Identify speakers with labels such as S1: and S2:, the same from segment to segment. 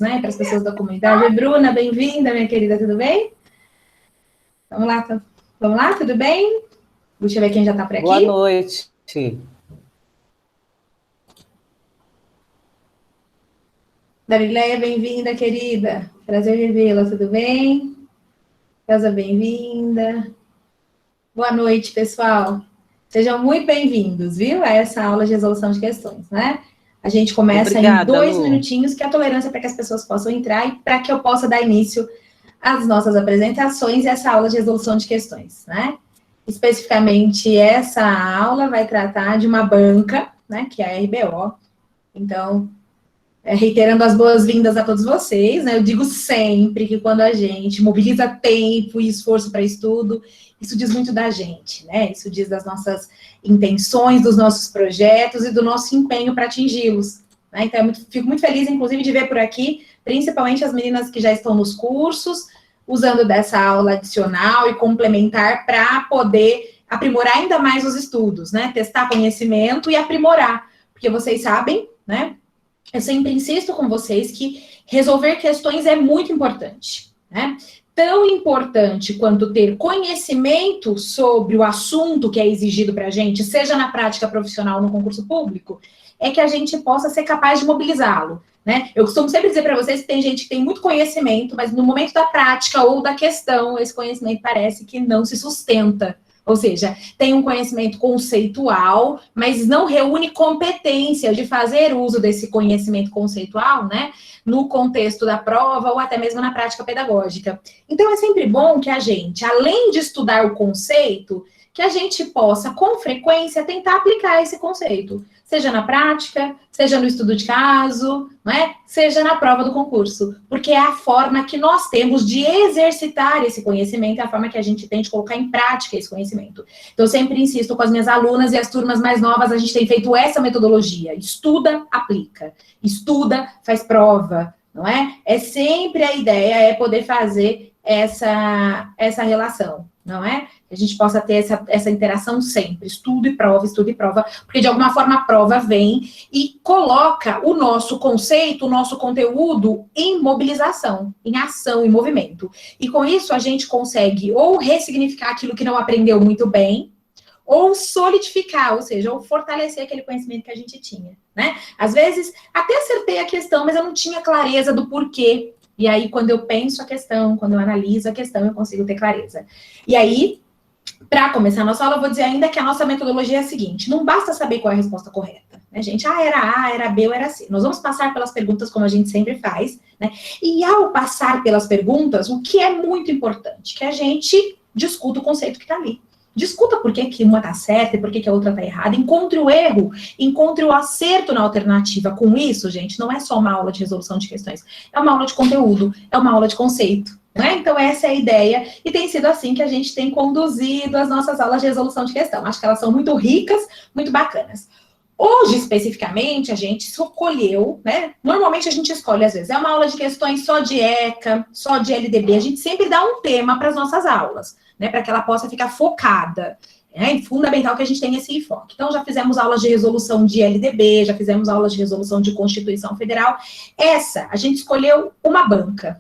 S1: né, para as pessoas da comunidade. Oi, Bruna, bem-vinda, minha querida, tudo bem? Vamos lá, tudo bem? Deixa eu ver quem já está por aqui.
S2: Boa noite.
S1: Darileia, bem-vinda, querida. Prazer revê-la, tudo bem? Elza, bem-vinda. Boa noite, pessoal. Sejam muito bem-vindos, viu, a essa aula de resolução de questões, né? A gente começa
S2: Obrigada,
S1: em 2
S2: Lu.
S1: minutinhos, que é a tolerância para que as pessoas possam entrar e para que eu possa dar início às nossas apresentações e essa aula de resolução de questões, né? Especificamente, essa aula vai tratar de uma banca, né, que é a RBO. Então, reiterando as boas-vindas a todos vocês, né? Eu digo sempre que quando a gente mobiliza tempo e esforço para estudo, isso diz muito da gente, né? Isso diz das nossas intenções, dos nossos projetos e do nosso empenho para atingi-los, né? Então, fico muito feliz, inclusive, de ver por aqui, principalmente as meninas que já estão nos cursos, usando dessa aula adicional e complementar para poder aprimorar ainda mais os estudos, né? Testar conhecimento e aprimorar, porque vocês sabem, né? Eu sempre insisto com vocês que resolver questões é muito importante, né? Tão importante quanto ter conhecimento sobre o assunto que é exigido para a gente, seja na prática profissional ou no concurso público, é que a gente possa ser capaz de mobilizá-lo, né? Eu costumo sempre dizer para vocês que tem gente que tem muito conhecimento, mas no momento da prática ou da questão, esse conhecimento parece que não se sustenta. Ou seja, tem um conhecimento conceitual, mas não reúne competência de fazer uso desse conhecimento conceitual, né, no contexto da prova ou até mesmo na prática pedagógica. Então, é sempre bom que a gente, além de estudar o conceito, que a gente possa, com frequência, tentar aplicar esse conceito. Seja na prática, seja no estudo de caso, não é? Seja na prova do concurso. Porque é a forma que nós temos de exercitar esse conhecimento, é a forma que a gente tem de colocar em prática esse conhecimento. Então, eu sempre insisto com as minhas alunas e as turmas mais novas, a gente tem feito essa metodologia. Estuda, aplica. Estuda, faz prova, não é? É sempre a ideia, é poder fazer essa relação, não é? Que a gente possa ter essa interação sempre, estudo e prova, porque de alguma forma a prova vem e coloca o nosso conceito, o nosso conteúdo em mobilização, em ação, em movimento. E com isso a gente consegue ou ressignificar aquilo que não aprendeu muito bem, ou solidificar, ou seja, ou fortalecer aquele conhecimento que a gente tinha, né? Às vezes, até acertei a questão, mas eu não tinha clareza do porquê. E aí, quando eu penso a questão, quando eu analiso a questão, eu consigo ter clareza. E aí, para começar a nossa aula, eu vou dizer ainda que a nossa metodologia é a seguinte: não basta saber qual é a resposta correta, né, gente? Era A, era B ou era C. Nós vamos passar pelas perguntas como a gente sempre faz, né? E ao passar pelas perguntas, o que é muito importante? Que a gente discuta o conceito que está ali. Discuta por que uma está certa e por que a outra está errada. Encontre o erro, encontre o acerto na alternativa. Com isso, gente, não é só uma aula de resolução de questões. É uma aula de conteúdo, é uma aula de conceito. Né? Então, essa é a ideia. E tem sido assim que a gente tem conduzido as nossas aulas de resolução de questão. Acho que elas são muito ricas, muito bacanas. Hoje, especificamente, a gente escolheu, né? Normalmente a gente escolhe, às vezes, é uma aula de questões só de ECA, só de LDB. A gente sempre dá um tema para as nossas aulas, né? Para que ela possa ficar focada. É fundamental que a gente tenha esse enfoque. Então, já fizemos aulas de resolução de LDB, já fizemos aulas de resolução de Constituição Federal. Essa, a gente escolheu uma banca.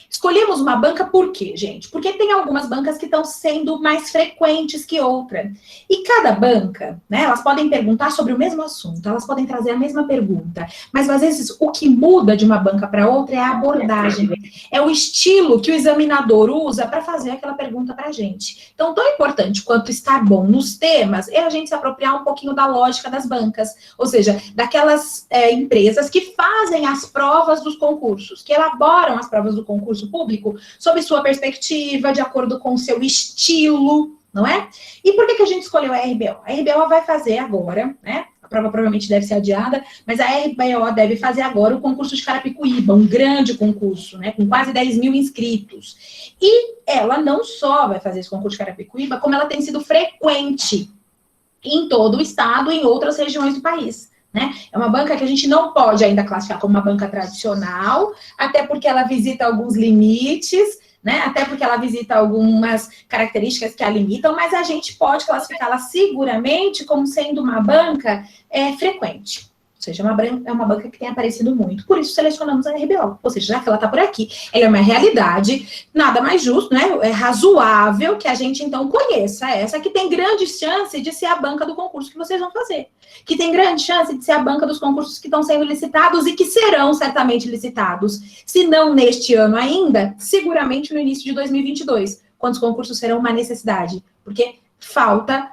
S1: Escolhemos uma banca por quê, gente? Porque tem algumas bancas que estão sendo mais frequentes que outra. E cada banca, né, elas podem perguntar sobre o mesmo assunto, elas podem trazer a mesma pergunta, mas às vezes o que muda de uma banca para outra é a abordagem, é o estilo que o examinador usa para fazer aquela pergunta para a gente. Então, tão importante quanto estar bom nos temas é a gente se apropriar um pouquinho da lógica das bancas, ou seja, daquelas empresas que fazem as provas dos concursos, que elaboram as provas do concurso público sob sua perspectiva, de acordo com o seu estilo, não é? E por que a gente escolheu a RBO? A RBO vai fazer agora, né? A prova provavelmente deve ser adiada, mas a RBO deve fazer agora o concurso de Carapicuíba, um grande concurso, né? Com quase 10 mil inscritos. E ela não só vai fazer esse concurso de Carapicuíba, como ela tem sido frequente em todo o estado e em outras regiões do país. Né? É uma banca que a gente não pode ainda classificar como uma banca tradicional, até porque ela visita alguns limites, né? Até porque ela visita algumas características que a limitam, mas a gente pode classificá-la seguramente como sendo uma banca frequente. Ou seja, é uma banca que tem aparecido muito. Por isso, selecionamos a RBO. Ou seja, já que ela está por aqui, ela é uma realidade, nada mais justo, né? É razoável que a gente, então, conheça essa que tem grande chance de ser a banca do concurso que vocês vão fazer. Que tem grande chance de ser a banca dos concursos que estão sendo licitados e que serão certamente licitados. Se não neste ano ainda, seguramente no início de 2022, quando os concursos serão uma necessidade. Porque falta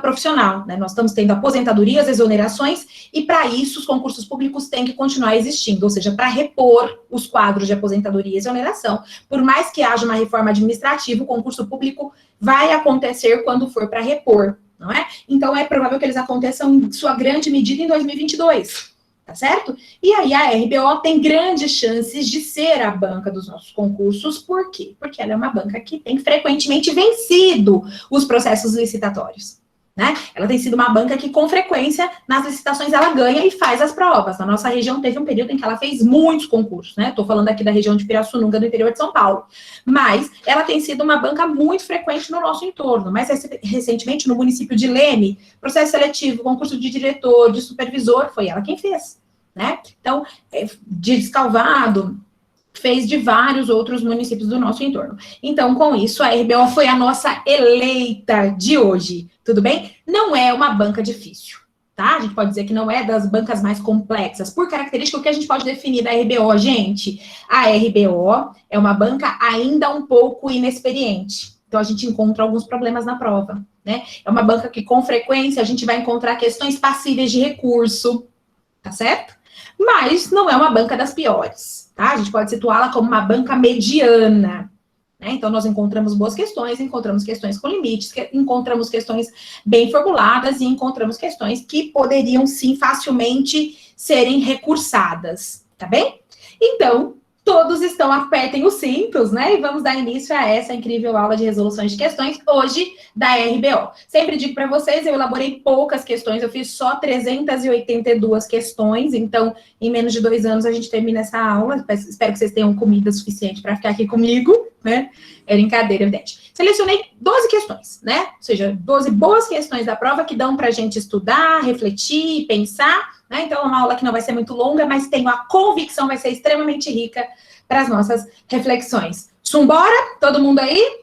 S1: profissional, né? Nós estamos tendo aposentadorias, exonerações, e para isso os concursos públicos têm que continuar existindo, ou seja, para repor os quadros de aposentadoria e exoneração. Por mais que haja uma reforma administrativa, o concurso público vai acontecer quando for para repor, não é? Então, é provável que eles aconteçam em sua grande medida em 2022. Tá certo? E aí a RBO tem grandes chances de ser a banca dos nossos concursos. Por quê? Porque ela é uma banca que tem frequentemente vencido os processos licitatórios, né? Ela tem sido uma banca que, com frequência, nas licitações ela ganha e faz as provas. Na nossa região teve um período em que ela fez muitos concursos, né? Estou falando aqui da região de Pirassununga, do interior de São Paulo. Mas ela tem sido uma banca muito frequente no nosso entorno. Mais recentemente, no município de Leme, processo seletivo, concurso de diretor, de supervisor, foi ela quem fez, né? Então, de Descalvado, fez de vários outros municípios do nosso entorno. Então, com isso, a RBO foi a nossa eleita de hoje, tudo bem? Não é uma banca difícil, tá? A gente pode dizer que não é das bancas mais complexas. Por característica, o que a gente pode definir da RBO, gente? A RBO é uma banca ainda um pouco inexperiente. Então, a gente encontra alguns problemas na prova, né? É uma banca que, com frequência, a gente vai encontrar questões passíveis de recurso, tá certo? Mas não é uma banca das piores, tá? A gente pode situá-la como uma banca mediana, né? Então, nós encontramos boas questões, encontramos questões com limites, encontramos questões bem formuladas e encontramos questões que poderiam, sim, facilmente serem recursadas, tá bem? Então, todos apertem os cintos, né? E vamos dar início a essa incrível aula de resoluções de questões, hoje, da RBO. Sempre digo para vocês, eu elaborei poucas questões, eu fiz só 382 questões, então, em menos de 2 anos, a gente termina essa aula. Espero que vocês tenham comida suficiente para ficar aqui comigo, né? É brincadeira, evidente. Selecionei 12 questões, né? Ou seja, 12 boas questões da prova que dão para a gente estudar, refletir, pensar, né? Então, é uma aula que não vai ser muito longa, mas tenho a convicção, vai ser extremamente rica para as nossas reflexões. Sumbora? Todo mundo aí?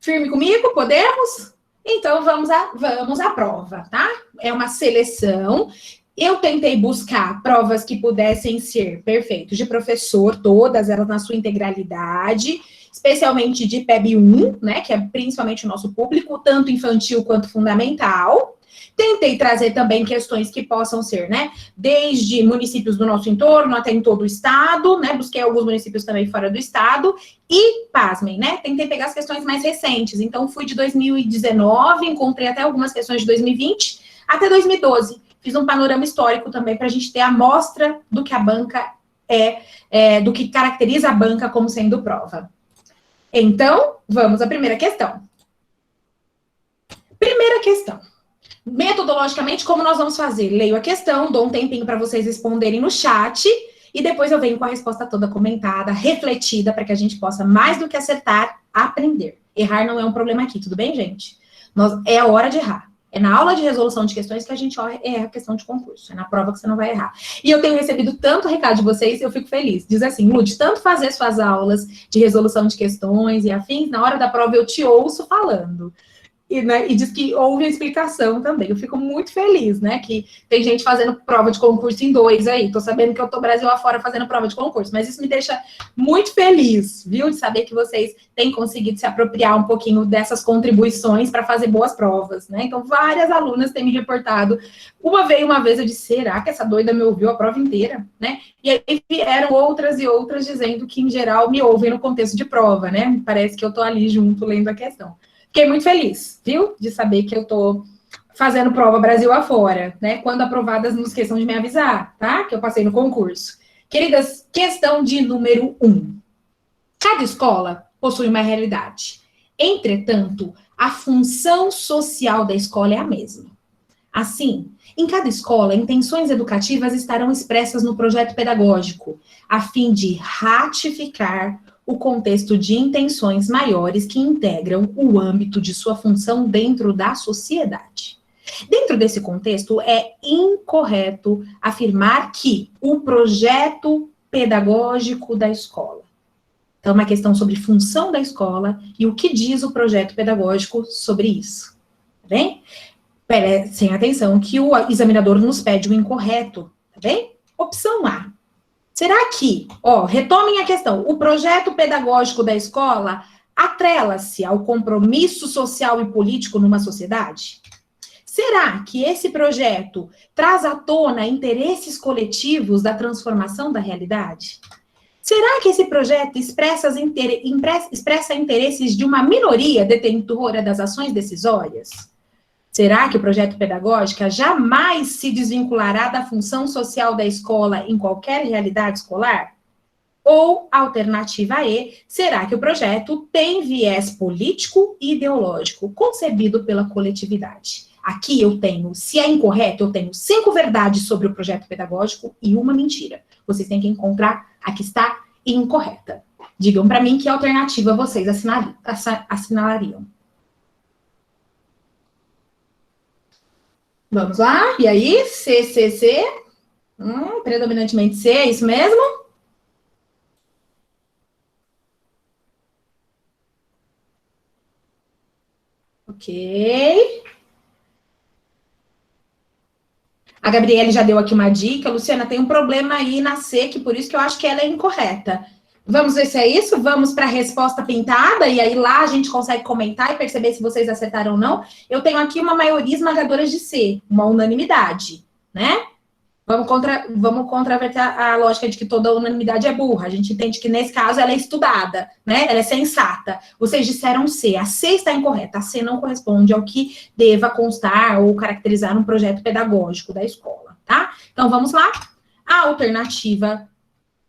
S1: Firme comigo? Podemos? Então, vamos à prova, tá? É uma seleção. Eu tentei buscar provas que pudessem ser, perfeito, de professor, todas elas na sua integralidade, especialmente de PEB 1, né, que é principalmente o nosso público, tanto infantil quanto fundamental. Tentei trazer também questões que possam ser, né, desde municípios do nosso entorno até em todo o estado, né, busquei alguns municípios também fora do estado, e, pasmem, né, tentei pegar as questões mais recentes, então fui de 2019, encontrei até algumas questões de 2020, até 2012, fiz um panorama histórico também para a gente ter a amostra do que a banca do que caracteriza a banca como sendo prova. Então, vamos à primeira questão. Primeira questão. Metodologicamente, como nós vamos fazer? Leio a questão, dou um tempinho para vocês responderem no chat, e depois eu venho com a resposta toda comentada, refletida, para que a gente possa, mais do que acertar, aprender. Errar não é um problema aqui, tudo bem, gente? É a hora de errar. É na aula de resolução de questões que a gente erra a questão de concurso. É na prova que você não vai errar. E eu tenho recebido tanto recado de vocês, eu fico feliz. Diz assim, Lud, tanto fazer suas aulas de resolução de questões e afins, na hora da prova eu te ouço falando. E diz que houve a explicação também. Eu fico muito feliz, né? Que tem gente fazendo prova de concurso em 2 aí. Tô sabendo que eu tô Brasil afora fazendo prova de concurso. Mas isso me deixa muito feliz, viu? De saber que vocês têm conseguido se apropriar um pouquinho dessas contribuições para fazer boas provas, né? Então, várias alunas têm me reportado. Uma vez eu disse, será que essa doida me ouviu a prova inteira, né? E aí vieram outras e outras dizendo que, em geral, me ouvem no contexto de prova, né? Parece que eu tô ali junto lendo a questão. Fiquei muito feliz, viu? De saber que eu tô fazendo prova Brasil afora, né? Quando aprovadas, não esqueçam de me avisar, tá? Que eu passei no concurso. Queridas, questão de número 1. Cada escola possui uma realidade. Entretanto, a função social da escola é a mesma. Assim, em cada escola, intenções educativas estarão expressas no projeto pedagógico, a fim de ratificar o contexto de intenções maiores que integram o âmbito de sua função dentro da sociedade. Dentro desse contexto, é incorreto afirmar que o projeto pedagógico da escola. Então, é uma questão sobre função da escola e o que diz o projeto pedagógico sobre isso. Tá bem? Prestem atenção que o examinador nos pede o incorreto. Tá bem? Opção A. Será que, retomem a questão, o projeto pedagógico da escola atrela-se ao compromisso social e político numa sociedade? Será que esse projeto traz à tona interesses coletivos da transformação da realidade? Será que esse projeto expressa interesses de uma minoria detentora das ações decisórias? Será que o projeto pedagógico jamais se desvinculará da função social da escola em qualquer realidade escolar? Ou, alternativa E, será que o projeto tem viés político e ideológico, concebido pela coletividade? Aqui eu tenho, se é incorreto, eu tenho 5 verdades sobre o projeto pedagógico e uma mentira. Vocês têm que encontrar a que está incorreta. Digam para mim que alternativa vocês assinalariam. Vamos lá? E aí? C. Predominantemente C, é isso mesmo? Ok. A Gabriele já deu aqui uma dica. Luciana, tem um problema aí na C, que por isso que eu acho que ela é incorreta. Vamos ver se é isso? Vamos para a resposta pintada, e aí lá a gente consegue comentar e perceber se vocês acertaram ou não. Eu tenho aqui uma maioria esmagadora de C, uma unanimidade, né? Vamos contraverter a lógica de que toda unanimidade é burra. A gente entende que, nesse caso, ela é estudada, né? Ela é sensata. Vocês disseram C. A C está incorreta. A C não corresponde ao que deva constar ou caracterizar um projeto pedagógico da escola, tá? Então, vamos lá. A alternativa...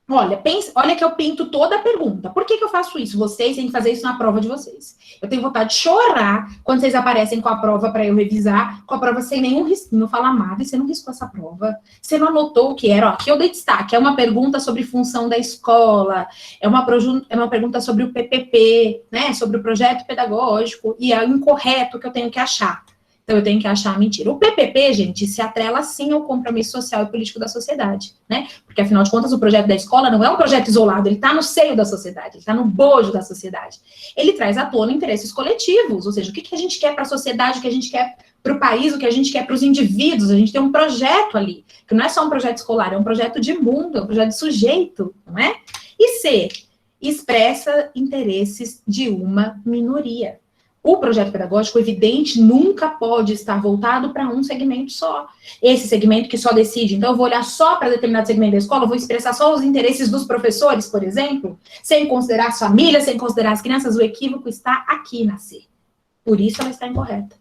S1: Olha que eu pinto toda a pergunta. Por que eu faço isso? Vocês têm que fazer isso na prova de vocês. Eu tenho vontade de chorar quando vocês aparecem com a prova para eu revisar, com a prova sem nenhum risquinho. Fala, amada, você não riscou essa prova? Você não anotou o que era? Aqui eu dei destaque. É uma pergunta sobre função da escola, é uma pergunta sobre o PPP, né? Sobre o projeto pedagógico, e é o incorreto que eu tenho que achar. Então, eu tenho que achar a mentira. O PPP, gente, se atrela sim ao compromisso social e político da sociedade, né? Porque, afinal de contas, o projeto da escola não é um projeto isolado, ele está no seio da sociedade, ele está no bojo da sociedade. Ele traz à tona interesses coletivos, ou seja, o que a gente quer para a sociedade, o que a gente quer para o país, o que a gente quer para os indivíduos. A gente tem um projeto ali, que não é só um projeto escolar, é um projeto de mundo, é um projeto de sujeito, não é? E C, expressa interesses de uma minoria. O projeto pedagógico, evidente, nunca pode estar voltado para um segmento só. Esse segmento que só decide. Então, eu vou olhar só para determinado segmento da escola, eu vou expressar só os interesses dos professores, por exemplo, sem considerar as famílias, sem considerar as crianças. O equívoco está aqui na C. Por isso ela está incorreta,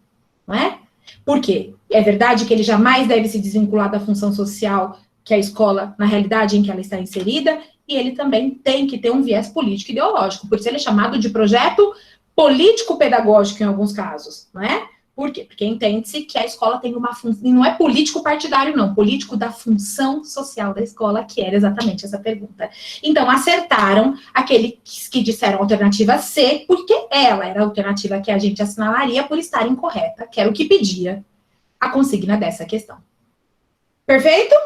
S1: não é? Por quê? É verdade que ele jamais deve se desvincular da função social que a escola, na realidade em que ela está inserida, e ele também tem que ter um viés político e ideológico. Por isso ele é chamado de projeto político-pedagógico em alguns casos, não é? Por quê? Porque entende-se que a escola tem uma função, e não é político partidário, não, político da função social da escola, que era exatamente essa pergunta. Então, acertaram aqueles que disseram alternativa C, porque ela era a alternativa que a gente assinalaria por estar incorreta, que era o que pedia a consigna dessa questão. Perfeito?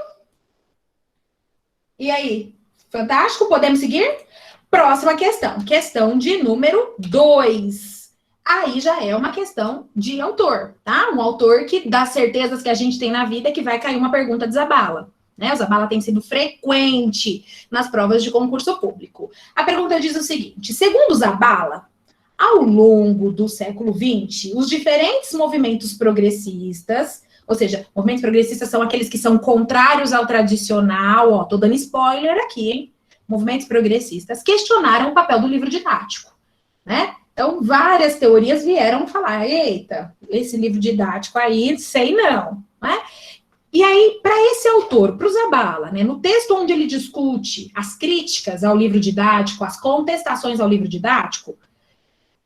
S1: E aí? Fantástico? Podemos seguir? Próxima questão, questão de número 2. Aí já é uma questão de autor, tá? Um autor que dá certezas que a gente tem na vida que vai cair uma pergunta de Zabala, né? O Zabala tem sido frequente nas provas de concurso público. A pergunta diz o seguinte: segundo Zabala, ao longo do século XX, os diferentes movimentos progressistas, ou seja, movimentos progressistas são aqueles que são contrários ao tradicional, tô dando spoiler aqui, hein? Movimentos progressistas questionaram o papel do livro didático, né? Então, várias teorias vieram falar, eita, esse livro didático aí, sei não, né? E aí, para esse autor, para o Zabala, né, no texto onde ele discute as críticas ao livro didático, as contestações ao livro didático,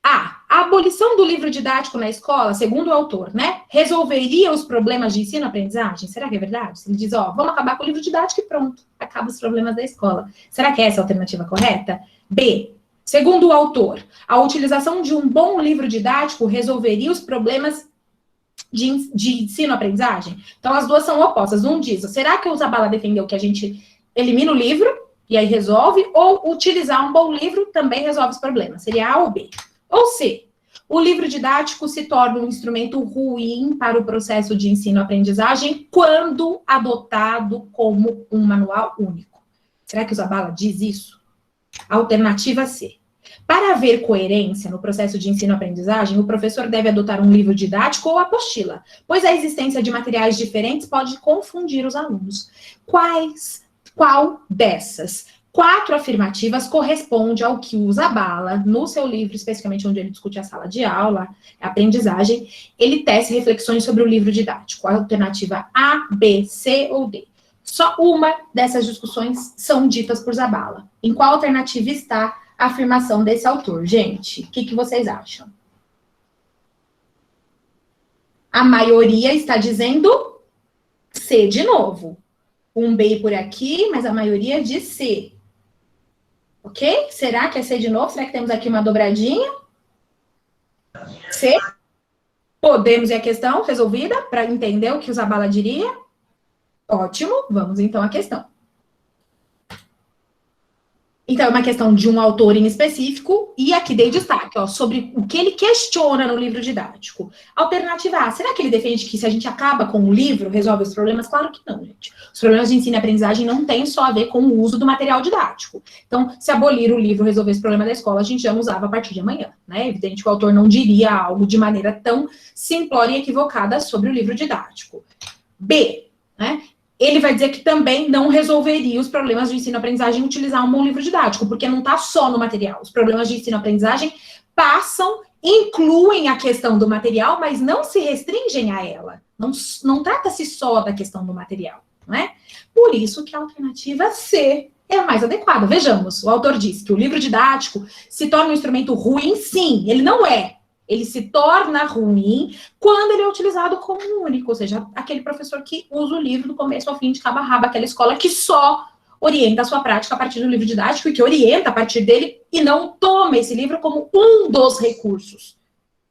S1: a abolição do livro didático na escola, segundo o autor, né, resolveria os problemas de ensino-aprendizagem? Será que é verdade? Ele diz, vamos acabar com o livro didático e pronto, acaba os problemas da escola. Será que é essa a alternativa correta? B, segundo o autor, a utilização de um bom livro didático resolveria os problemas de ensino-aprendizagem? Então, as duas são opostas. Um diz, será que o Zabala defendeu que a gente elimina o livro e aí resolve? Ou utilizar um bom livro também resolve os problemas? Seria A ou B? Ou C? O livro didático se torna um instrumento ruim para o processo de ensino-aprendizagem quando adotado como um manual único. Será que o Zabala diz isso? Alternativa C. Para haver coerência no processo de ensino-aprendizagem, o professor deve adotar um livro didático ou apostila, pois a existência de materiais diferentes pode confundir os alunos. Qual dessas 4 afirmativas corresponde ao que o Zabala, no seu livro, especificamente onde ele discute a sala de aula, a aprendizagem, ele tece reflexões sobre o livro didático? A alternativa A, B, C ou D? Só uma dessas discussões são ditas por Zabala. Em qual alternativa está a afirmação desse autor, gente? O que vocês acham? A maioria está dizendo C de novo. Um B por aqui, mas a maioria diz C. Ok? Será que é C de novo? Será que temos aqui uma dobradinha? C? Podemos ir à questão resolvida para entender o que o Zabala diria? Ótimo, vamos então à questão. Então, é uma questão de um autor em específico, e aqui dei destaque, ó, sobre o que ele questiona no livro didático. Alternativa A, será que ele defende que se a gente acaba com o livro, resolve os problemas? Claro que não, gente. Os problemas de ensino e aprendizagem não têm só a ver com o uso do material didático. Então, se abolir o livro, resolver esse problema da escola, a gente já usava a partir de amanhã, né? É evidente que o autor não diria algo de maneira tão simplória e equivocada sobre o livro didático. B, né? Ele vai dizer que também não resolveria os problemas de ensino-aprendizagem utilizar um bom livro didático, porque não está só no material. Os problemas de ensino-aprendizagem incluem a questão do material, mas não se restringem a ela. Não trata-se só da questão do material, não é? Por isso que a alternativa C é a mais adequada. Vejamos, o autor diz que o livro didático se torna um instrumento ruim, sim, ele não é. Ele se torna ruim quando ele é utilizado como único, ou seja, aquele professor que usa o livro do começo ao fim, de cabo a rabo, aquela escola que só orienta a sua prática a partir do livro didático e que orienta a partir dele e não toma esse livro como um dos recursos.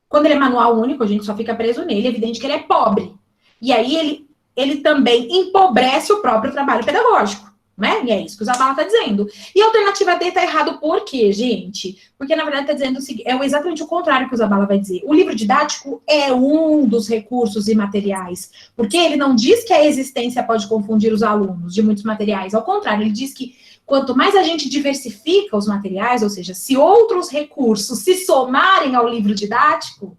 S1: Quando ele é manual único, a gente só fica preso nele, é evidente que ele é pobre. E aí ele também empobrece o próprio trabalho pedagógico. Né? E é isso que o Zabala está dizendo. E a alternativa D está errado por quê, gente? Porque, na verdade, está dizendo o seguinte, é exatamente o contrário que o Zabala vai dizer. O livro didático é um dos recursos e materiais, porque ele não diz que a existência pode confundir os alunos de muitos materiais. Ao contrário, ele diz que quanto mais a gente diversifica os materiais, ou seja, se outros recursos se somarem ao livro didático,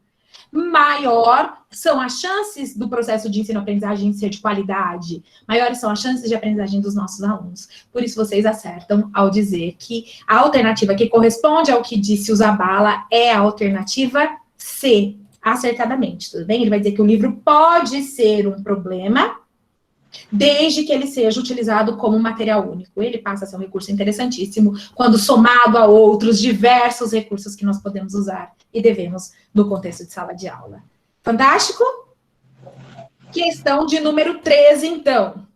S1: maior são as chances do processo de ensino-aprendizagem ser de qualidade, maiores são as chances de aprendizagem dos nossos alunos. Por isso, vocês acertam ao dizer que a alternativa que corresponde ao que disse o Zabala é a alternativa C, acertadamente, tudo bem? Ele vai dizer que o livro pode ser um problema, desde que ele seja utilizado como material único. Ele passa a ser um recurso interessantíssimo quando somado a outros diversos recursos que nós podemos usar e devemos no contexto de sala de aula. Fantástico? Questão de número 13, então.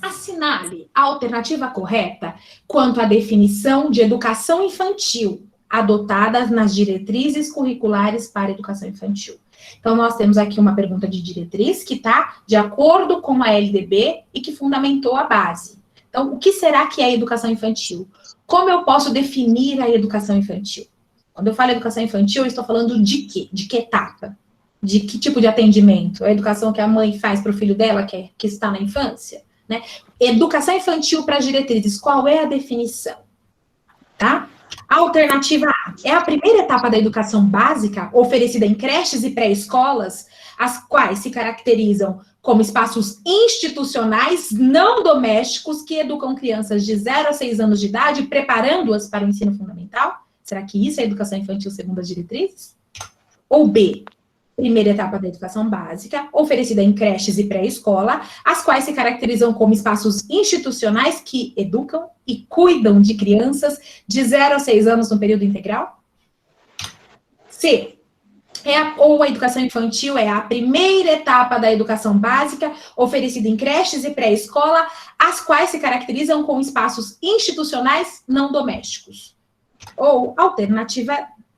S1: Assinale a alternativa correta quanto à definição de educação infantil adotada nas diretrizes curriculares para a educação infantil. Então, nós temos aqui uma pergunta de diretriz que está de acordo com a LDB e que fundamentou a base. Então, o que será que é educação infantil? Como eu posso definir a educação infantil? Quando eu falo educação infantil, eu estou falando de quê? De que etapa? De que tipo de atendimento? A educação que a mãe faz para o filho dela, que está na infância? Né? Educação infantil para as diretrizes, qual é a definição? Tá? A alternativa A é a primeira etapa da educação básica, oferecida em creches e pré-escolas, as quais se caracterizam como espaços institucionais não domésticos que educam crianças de 0 a 6 anos de idade, preparando-as para o ensino fundamental? Será que isso é educação infantil segundo as diretrizes? Ou B, primeira etapa da educação básica, oferecida em creches e pré-escola, as quais se caracterizam como espaços institucionais que educam e cuidam de crianças de 0 a 6 anos no período integral? C, ou a educação infantil é a primeira etapa da educação básica, oferecida em creches e pré-escola, as quais se caracterizam com espaços institucionais não domésticos. Ou, alternativa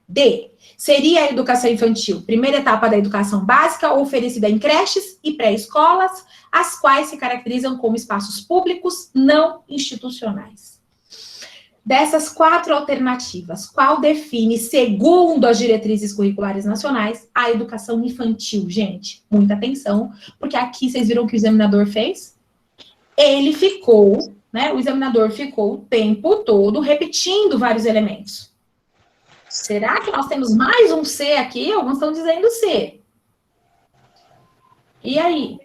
S1: D. Seria a educação infantil, primeira etapa da educação básica, oferecida em creches e pré-escolas, as quais se caracterizam como espaços públicos não institucionais. Dessas 4 alternativas, qual define, segundo as diretrizes curriculares nacionais, a educação infantil? Gente, muita atenção, porque aqui vocês viram o que o examinador fez? Ele ficou, né, o examinador ficou o tempo todo repetindo vários elementos. Será que nós temos mais um C aqui? Alguns estão dizendo C. E aí?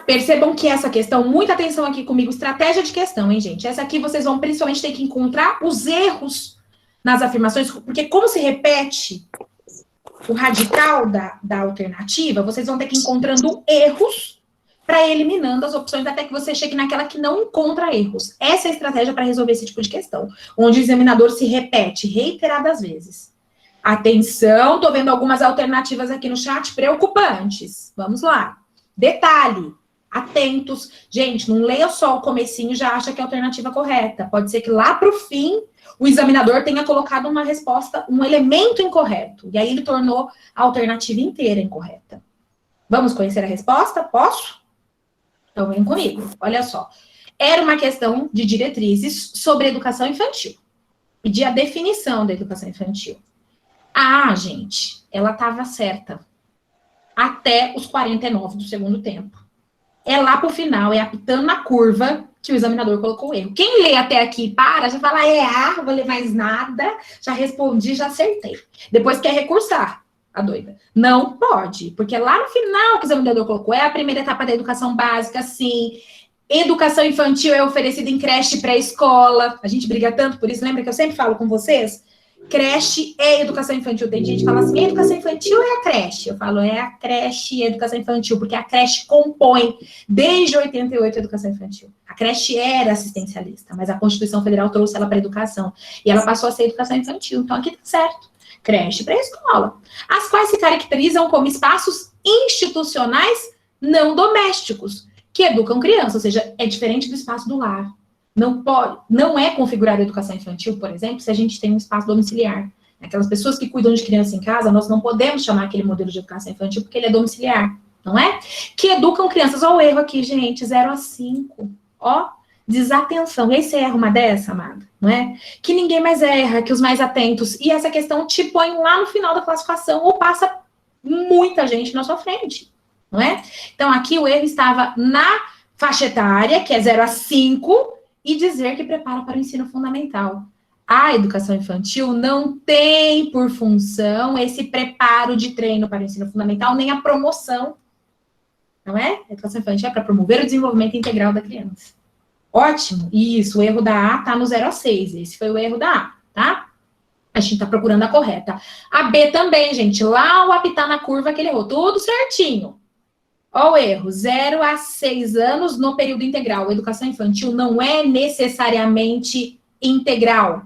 S1: Percebam que essa questão, muita atenção aqui comigo, estratégia de questão, hein, gente? Essa aqui vocês vão principalmente ter que encontrar os erros nas afirmações, porque como se repete o radical da alternativa, vocês vão ter que ir encontrando erros para ir eliminando as opções até que você chegue naquela que não encontra erros. Essa é a estratégia para resolver esse tipo de questão, onde o examinador se repete reiteradas vezes. Atenção, tô vendo algumas alternativas aqui no chat preocupantes. Vamos lá. Detalhe, atentos. Gente, não leia só o comecinho e já acha que é a alternativa correta. Pode ser que lá para o fim o examinador tenha colocado uma resposta, um elemento incorreto. E aí ele tornou a alternativa inteira incorreta. Vamos conhecer a resposta? Posso? Então vem comigo. Olha só. Era uma questão de diretrizes sobre educação infantil. Pedir a definição da educação infantil. Ah, gente, ela estava certa. Até os 49 do segundo tempo. É lá pro final, é apitando na curva que o examinador colocou o erro. Quem lê até aqui para, já fala, não vou ler mais nada, já respondi, já acertei. Depois quer recursar, a doida. Não pode, porque lá no final que o examinador colocou, é a primeira etapa da educação básica, sim. Educação infantil é oferecida em creche e pré-escola. A gente briga tanto por isso, lembra que eu sempre falo com vocês? Creche é educação infantil. Tem gente que fala assim, educação infantil é a creche. Eu falo, é a creche e a educação infantil, porque a creche compõe, desde 88, a educação infantil. A creche era assistencialista, mas a Constituição Federal trouxe ela para a educação. E ela passou a ser educação infantil. Então, aqui tá certo. Creche e pré-escola. As quais se caracterizam como espaços institucionais não domésticos, que educam crianças, ou seja, é diferente do espaço do lar. Não é configurada a educação infantil, por exemplo, se a gente tem um espaço domiciliar. Aquelas pessoas que cuidam de criança em casa, nós não podemos chamar aquele modelo de educação infantil porque ele é domiciliar, não é? Que educam crianças. Ó o erro aqui, gente, 0 a 5. Ó, desatenção. E aí você erra uma dessa, amada, não é? Que ninguém mais erra, que os mais atentos. E essa questão te põe lá no final da classificação ou passa muita gente na sua frente, não é? Então, aqui o erro estava na faixa etária, que é 0 a 5, e dizer que prepara para o ensino fundamental. A educação infantil não tem por função esse preparo de treino para o ensino fundamental, nem a promoção, não é? A educação infantil é para promover o desenvolvimento integral da criança. Ótimo. Isso, o erro da A está no 0 a 6. Esse foi o erro da A, tá? A gente está procurando a correta. A B também, gente. Lá o apitar na curva que ele errou. Tudo certinho. Ó o erro, 0 a 6 anos no período integral. A educação infantil não é necessariamente integral,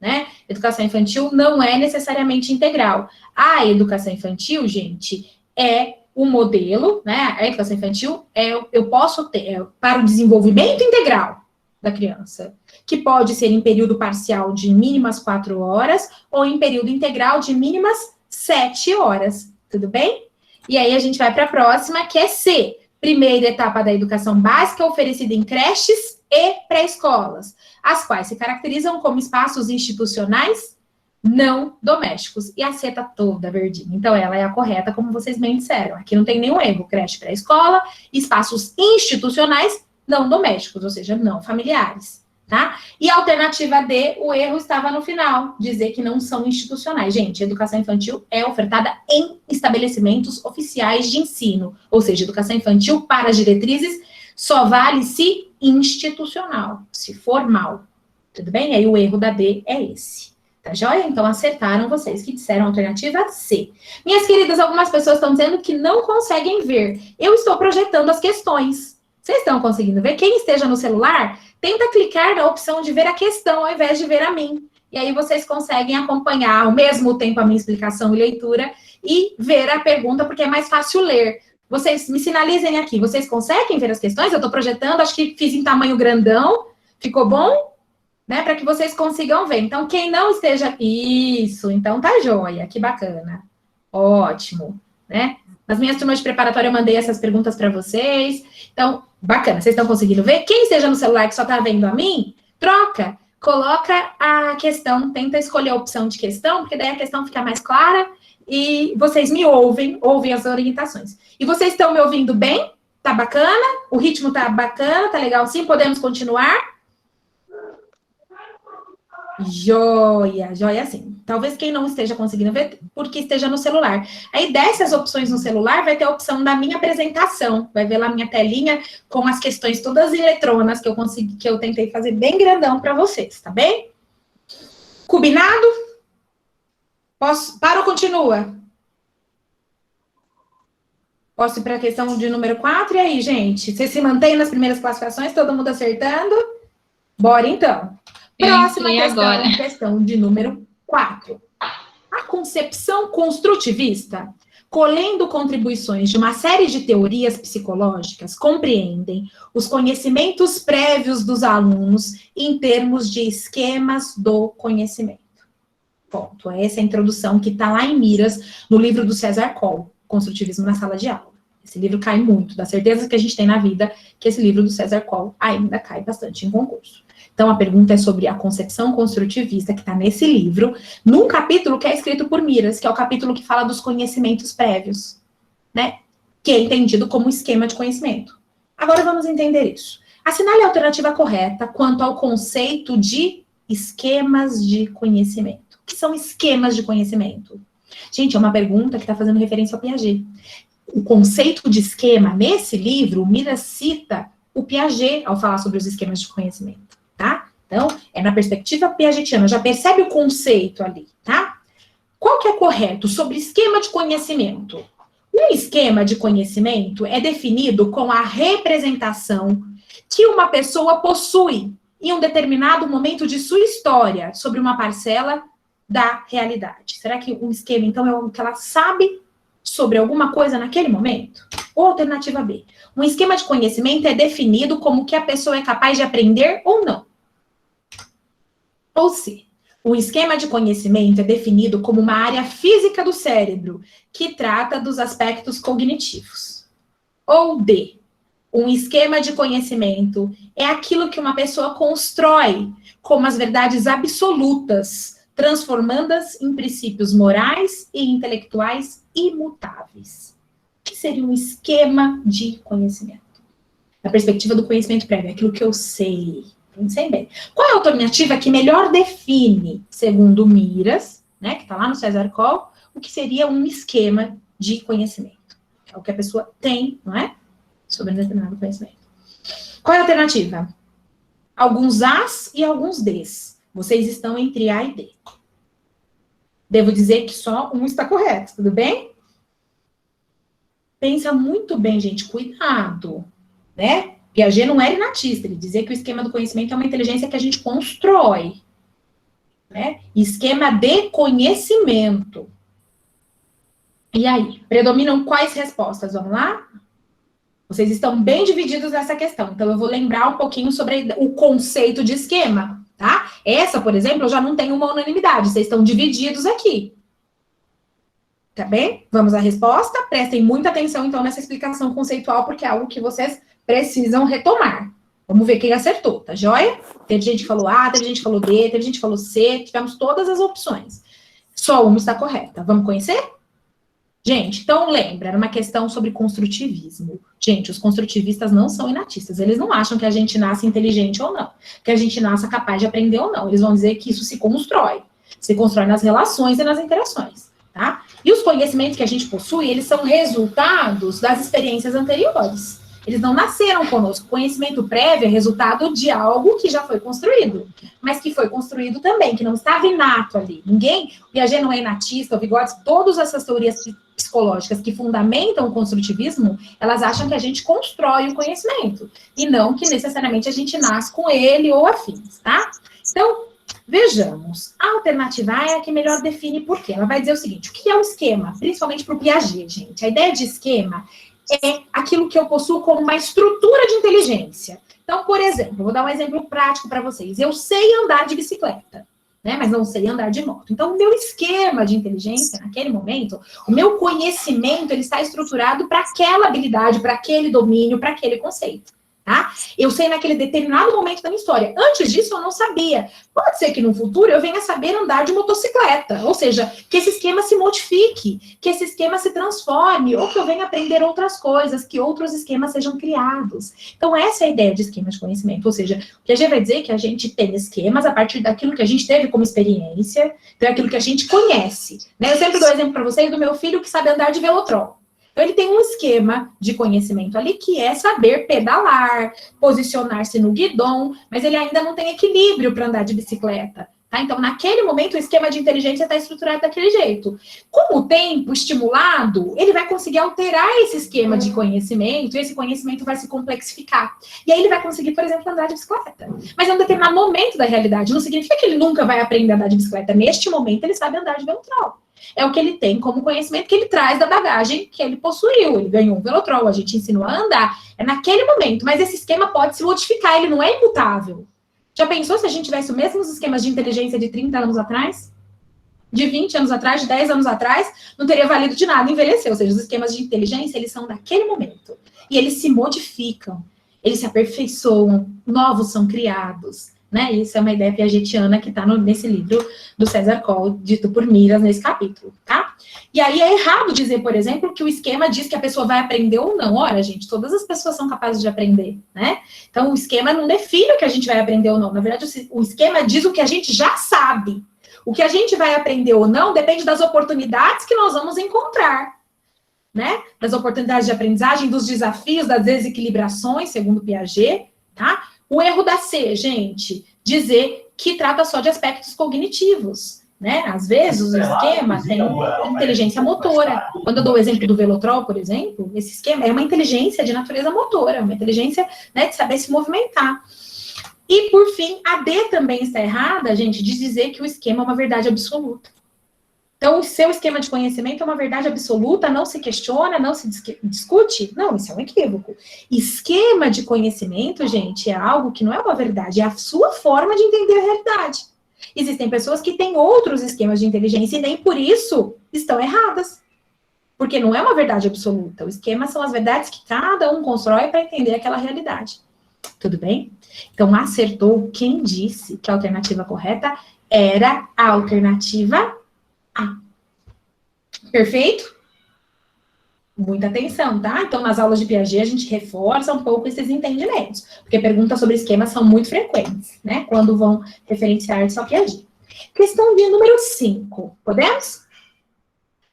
S1: né? Educação infantil não é necessariamente integral. A educação infantil, gente, é o modelo, né? A educação infantil eu posso ter para o desenvolvimento integral da criança, que pode ser em período parcial de mínimas 4 horas ou em período integral de mínimas 7 horas. Tudo bem? E aí a gente vai para a próxima, que é C. Primeira etapa da educação básica oferecida em creches e pré-escolas, as quais se caracterizam como espaços institucionais não domésticos. E a C tá toda verdinha. Então, ela é a correta, como vocês bem disseram. Aqui não tem nenhum erro. Creche, pré-escola, espaços institucionais não domésticos, ou seja, não familiares. Tá? E a alternativa D, o erro estava no final, dizer que não são institucionais. Gente, a educação infantil é ofertada em estabelecimentos oficiais de ensino, ou seja, educação infantil para as diretrizes só vale se institucional, se formal. Tudo bem? Aí o erro da D é esse. Tá joia? Então acertaram vocês que disseram a alternativa C. Minhas queridas, algumas pessoas estão dizendo que não conseguem ver. Eu estou projetando as questões. Vocês estão conseguindo ver? Quem esteja no celular, tenta clicar na opção de ver a questão ao invés de ver a mim. E aí vocês conseguem acompanhar ao mesmo tempo a minha explicação e leitura e ver a pergunta, porque é mais fácil ler. Vocês me sinalizem aqui, vocês conseguem ver as questões? Eu estou projetando, acho que fiz em tamanho grandão, Ficou bom? Né? Para que vocês consigam ver. Então, quem não esteja... Isso, então tá joia, que bacana. Ótimo, né? Nas minhas turmas de preparatório eu mandei essas perguntas para vocês. Então, bacana, vocês estão conseguindo ver? Quem esteja no celular que só está vendo a mim, troca, coloca a questão, tenta escolher a opção de questão, porque daí a questão fica mais clara e vocês me ouvem as orientações. E vocês estão me ouvindo bem? Tá bacana? O ritmo tá bacana? Tá legal sim? Podemos continuar? Joia, joia sim. Talvez quem não esteja conseguindo ver, porque esteja no celular. Aí, dessas opções no celular, vai ter a opção da minha apresentação. Vai ver lá minha telinha com as questões todas eletrônicas que eu tentei fazer bem grandão para vocês, tá bem? Combinado? Para ou continua? Posso ir para a questão de número 4? E aí, gente? Você se mantém nas primeiras classificações? Todo mundo acertando? Bora, então. Próxima questão, questão de número 4. A concepção construtivista, colhendo contribuições de uma série de teorias psicológicas, compreendem os conhecimentos prévios dos alunos em termos de esquemas do conhecimento. Ponto. Essa é a introdução que está lá em Miras, no livro do César Coll, Construtivismo na Sala de Aula. Esse livro cai muito, da certeza que a gente tem na vida, que esse livro do César Coll ainda cai bastante em concurso. Então, a pergunta é sobre a concepção construtivista, que está nesse livro, num capítulo que é escrito por Miras, que é o capítulo que fala dos conhecimentos prévios, né? Que é entendido como esquema de conhecimento. Agora vamos entender isso. Assinale a alternativa correta quanto ao conceito de esquemas de conhecimento. O que são esquemas de conhecimento? Gente, é uma pergunta que está fazendo referência ao Piaget. O conceito de esquema, nesse livro, o Miras cita o Piaget ao falar sobre os esquemas de conhecimento. Tá? Então, é na perspectiva piagetiana, já percebe o conceito ali, tá? Qual que é correto sobre esquema de conhecimento? Um esquema de conhecimento é definido com a representação que uma pessoa possui em um determinado momento de sua história sobre uma parcela da realidade. Será que um esquema, então, é o que ela sabe sobre alguma coisa naquele momento? Ou alternativa B, um esquema de conhecimento é definido como que a pessoa é capaz de aprender ou não. Ou C, um esquema de conhecimento é definido como uma área física do cérebro que trata dos aspectos cognitivos. Ou D, um esquema de conhecimento é aquilo que uma pessoa constrói como as verdades absolutas, transformando-as em princípios morais e intelectuais imutáveis. Que seria um esquema de conhecimento? Na perspectiva do conhecimento prévio, aquilo que eu sei. Pensem bem. Qual é a alternativa que melhor define, segundo Miras, né, que está lá no César Coll, o que seria um esquema de conhecimento? É o que a pessoa tem, não é? Sobre um determinado conhecimento. Qual é a alternativa? Alguns As e alguns Ds. Vocês estão entre A e D. Devo dizer que só um está correto, tudo bem? Pensa muito bem, gente, cuidado, né? Piaget não era inatista, ele dizia que o esquema do conhecimento é uma inteligência que a gente constrói, né? Esquema de conhecimento. E aí, predominam quais respostas? Vamos lá? Vocês estão bem divididos nessa questão, então eu vou lembrar um pouquinho sobre o conceito de esquema, tá? Essa, por exemplo, eu já não tenho uma unanimidade, vocês estão divididos aqui. Tá bem? Vamos à resposta. Prestem muita atenção, então, nessa explicação conceitual, porque é algo que vocês precisam retomar. Vamos ver quem acertou, tá joia? Teve gente que falou A, teve gente que falou D, teve gente que falou C, tivemos todas as opções. Só uma está correta. Vamos conhecer? Gente, então lembra, era uma questão sobre construtivismo. Gente, os construtivistas não são inatistas. Eles não acham que a gente nasce inteligente ou não, que a gente nasce capaz de aprender ou não. Eles vão dizer que isso se constrói. Se constrói nas relações e nas interações. Tá? E os conhecimentos que a gente possui, eles são resultados das experiências anteriores. Eles não nasceram conosco. O conhecimento prévio é resultado de algo que já foi construído, mas que foi construído também, que não estava inato ali. Ninguém, o Piaget não é inatista, o Vygotsky, todas essas teorias psicológicas que fundamentam o construtivismo, elas acham que a gente constrói o conhecimento, e não que necessariamente a gente nasce com ele ou afins, tá? Então, vejamos, a alternativa A é a que melhor define por quê. Ela vai dizer o seguinte, o que é o esquema? Principalmente para o Piaget, gente. A ideia de esquema é aquilo que eu possuo como uma estrutura de inteligência, Então, por exemplo, vou dar um exemplo prático para vocês. Eu sei andar de bicicleta, né? Mas não sei andar de moto. Então, o meu esquema de inteligência, naquele momento, o meu conhecimento, ele está estruturado para aquela habilidade, para aquele domínio, para aquele conceito. Tá? Eu sei naquele determinado momento da minha história. Antes disso, eu não sabia. Pode ser que no futuro eu venha saber andar de motocicleta. Ou seja, que esse esquema se modifique, que esse esquema se transforme, ou que eu venha aprender outras coisas, que outros esquemas sejam criados. Então, essa é a ideia de esquema de conhecimento. Ou seja, o que a gente vai dizer é que a gente tem esquemas a partir daquilo que a gente teve como experiência, então é aquilo que a gente conhece. Né? Eu sempre dou exemplo para vocês do meu filho que sabe andar de velotrol. Então, ele tem um esquema de conhecimento ali que é saber pedalar, posicionar-se no guidão, mas ele ainda não tem equilíbrio para andar de bicicleta. Tá? Então, naquele momento, o esquema de inteligência está estruturado daquele jeito. Com o tempo estimulado, ele vai conseguir alterar esse esquema de conhecimento, e esse conhecimento vai se complexificar. E aí ele vai conseguir, por exemplo, andar de bicicleta. Mas em um determinado momento da realidade, não significa que ele nunca vai aprender a andar de bicicleta. Neste momento, ele sabe andar de velotrol. É o que ele tem como conhecimento que ele traz da bagagem que ele possuiu. Ele ganhou um velotrol, a gente ensinou a andar. É naquele momento, mas esse esquema pode se modificar, ele não é imutável. Já pensou se a gente tivesse os mesmos esquemas de inteligência de 30 anos atrás? De 20 anos atrás, de 10 anos atrás, não teria valido de nada envelhecer. Ou seja, os esquemas de inteligência, eles são daquele momento. E eles se modificam, eles se aperfeiçoam, novos são criados. Né? Isso é uma ideia piagetiana que está nesse livro do César Coll, dito por Miras, nesse capítulo, tá? E aí é errado dizer, por exemplo, que o esquema diz que a pessoa vai aprender ou não. Ora, gente, todas as pessoas são capazes de aprender, né? Então, o esquema não define o que a gente vai aprender ou não. Na verdade, o esquema diz o que a gente já sabe. O que a gente vai aprender ou não depende das oportunidades que nós vamos encontrar, né? Das oportunidades de aprendizagem, dos desafios, das desequilibrações, segundo Piaget, tá? O erro da C, gente, dizer que trata só de aspectos cognitivos, né? Às vezes o esquema tem inteligência motora. Quando eu dou o exemplo do velotrol, por exemplo, esse esquema é uma inteligência de natureza motora, uma inteligência, né, de saber se movimentar. E, por fim, a D também está errada, gente, de dizer que o esquema é uma verdade absoluta. Então, o seu esquema de conhecimento é uma verdade absoluta, não se questiona, não se discute? Não, isso é um equívoco. Esquema de conhecimento, gente, é algo que não é uma verdade, é a sua forma de entender a realidade. Existem pessoas que têm outros esquemas de inteligência e nem por isso estão erradas. Porque não é uma verdade absoluta. O esquema são as verdades que cada um constrói para entender aquela realidade. Tudo bem? Então, acertou quem disse que a alternativa correta era a alternativa A. Perfeito? Muita atenção, tá? Então, nas aulas de Piaget, a gente reforça um pouco esses entendimentos, porque perguntas sobre esquemas são muito frequentes, né? Quando vão referenciar só Piaget. Questão de número 5. Podemos?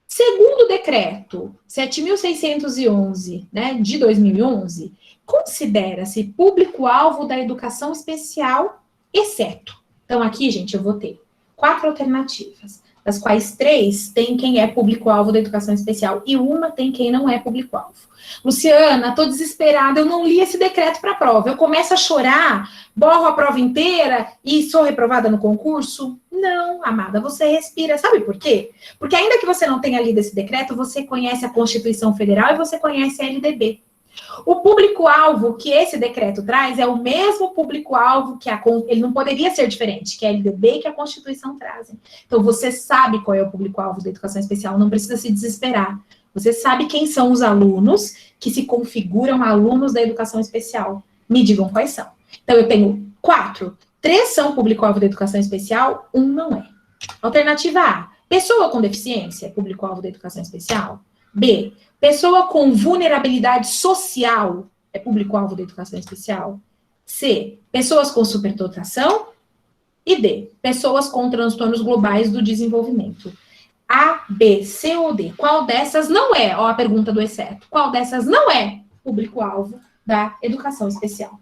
S1: Segundo o decreto 7.611, né, de 2011, considera-se público-alvo da educação especial, exceto. Então, aqui, gente, eu vou ter 4 alternativas, das quais 3 tem quem é público-alvo da educação especial e uma tem quem não é público-alvo. Luciana, tô desesperada, eu não li esse decreto para a prova. Eu começo a chorar, borro a prova inteira e sou reprovada no concurso? Não, amada, você respira. Sabe por quê? Porque ainda que você não tenha lido esse decreto, você conhece a Constituição Federal e você conhece a LDB. O público-alvo que esse decreto traz é o mesmo público-alvo que ele não poderia ser diferente, que a LDB e que a Constituição trazem. Então, você sabe qual é o público-alvo da educação especial, não precisa se desesperar. Você sabe quem são os alunos que se configuram alunos da educação especial. Me digam quais são. Então, eu tenho 4. 3 são público-alvo da educação especial, 1 não é. Alternativa A, pessoa com deficiência, público-alvo da educação especial. B, pessoa com vulnerabilidade social, é público-alvo da educação especial. C, pessoas com superdotação. E D, pessoas com transtornos globais do desenvolvimento. A, B, C ou D? Qual dessas não é? Ó, a pergunta do exceto. Qual dessas não é público-alvo da educação especial?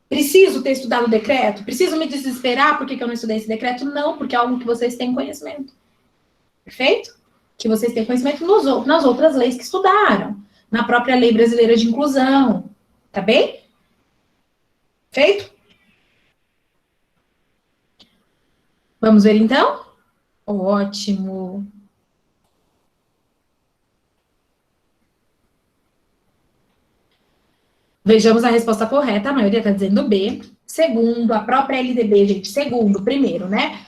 S1: Preciso ter estudado o decreto? Preciso me desesperar porque eu não estudei esse decreto? Não, porque é algo que vocês têm conhecimento. Perfeito? Que vocês têm conhecimento nas outras leis que estudaram. Na própria Lei Brasileira de Inclusão. Tá bem? Feito? Vamos ver, então? Ótimo. Vejamos a resposta correta, a maioria está dizendo B. Segundo, a própria LDB, gente, primeiro, né?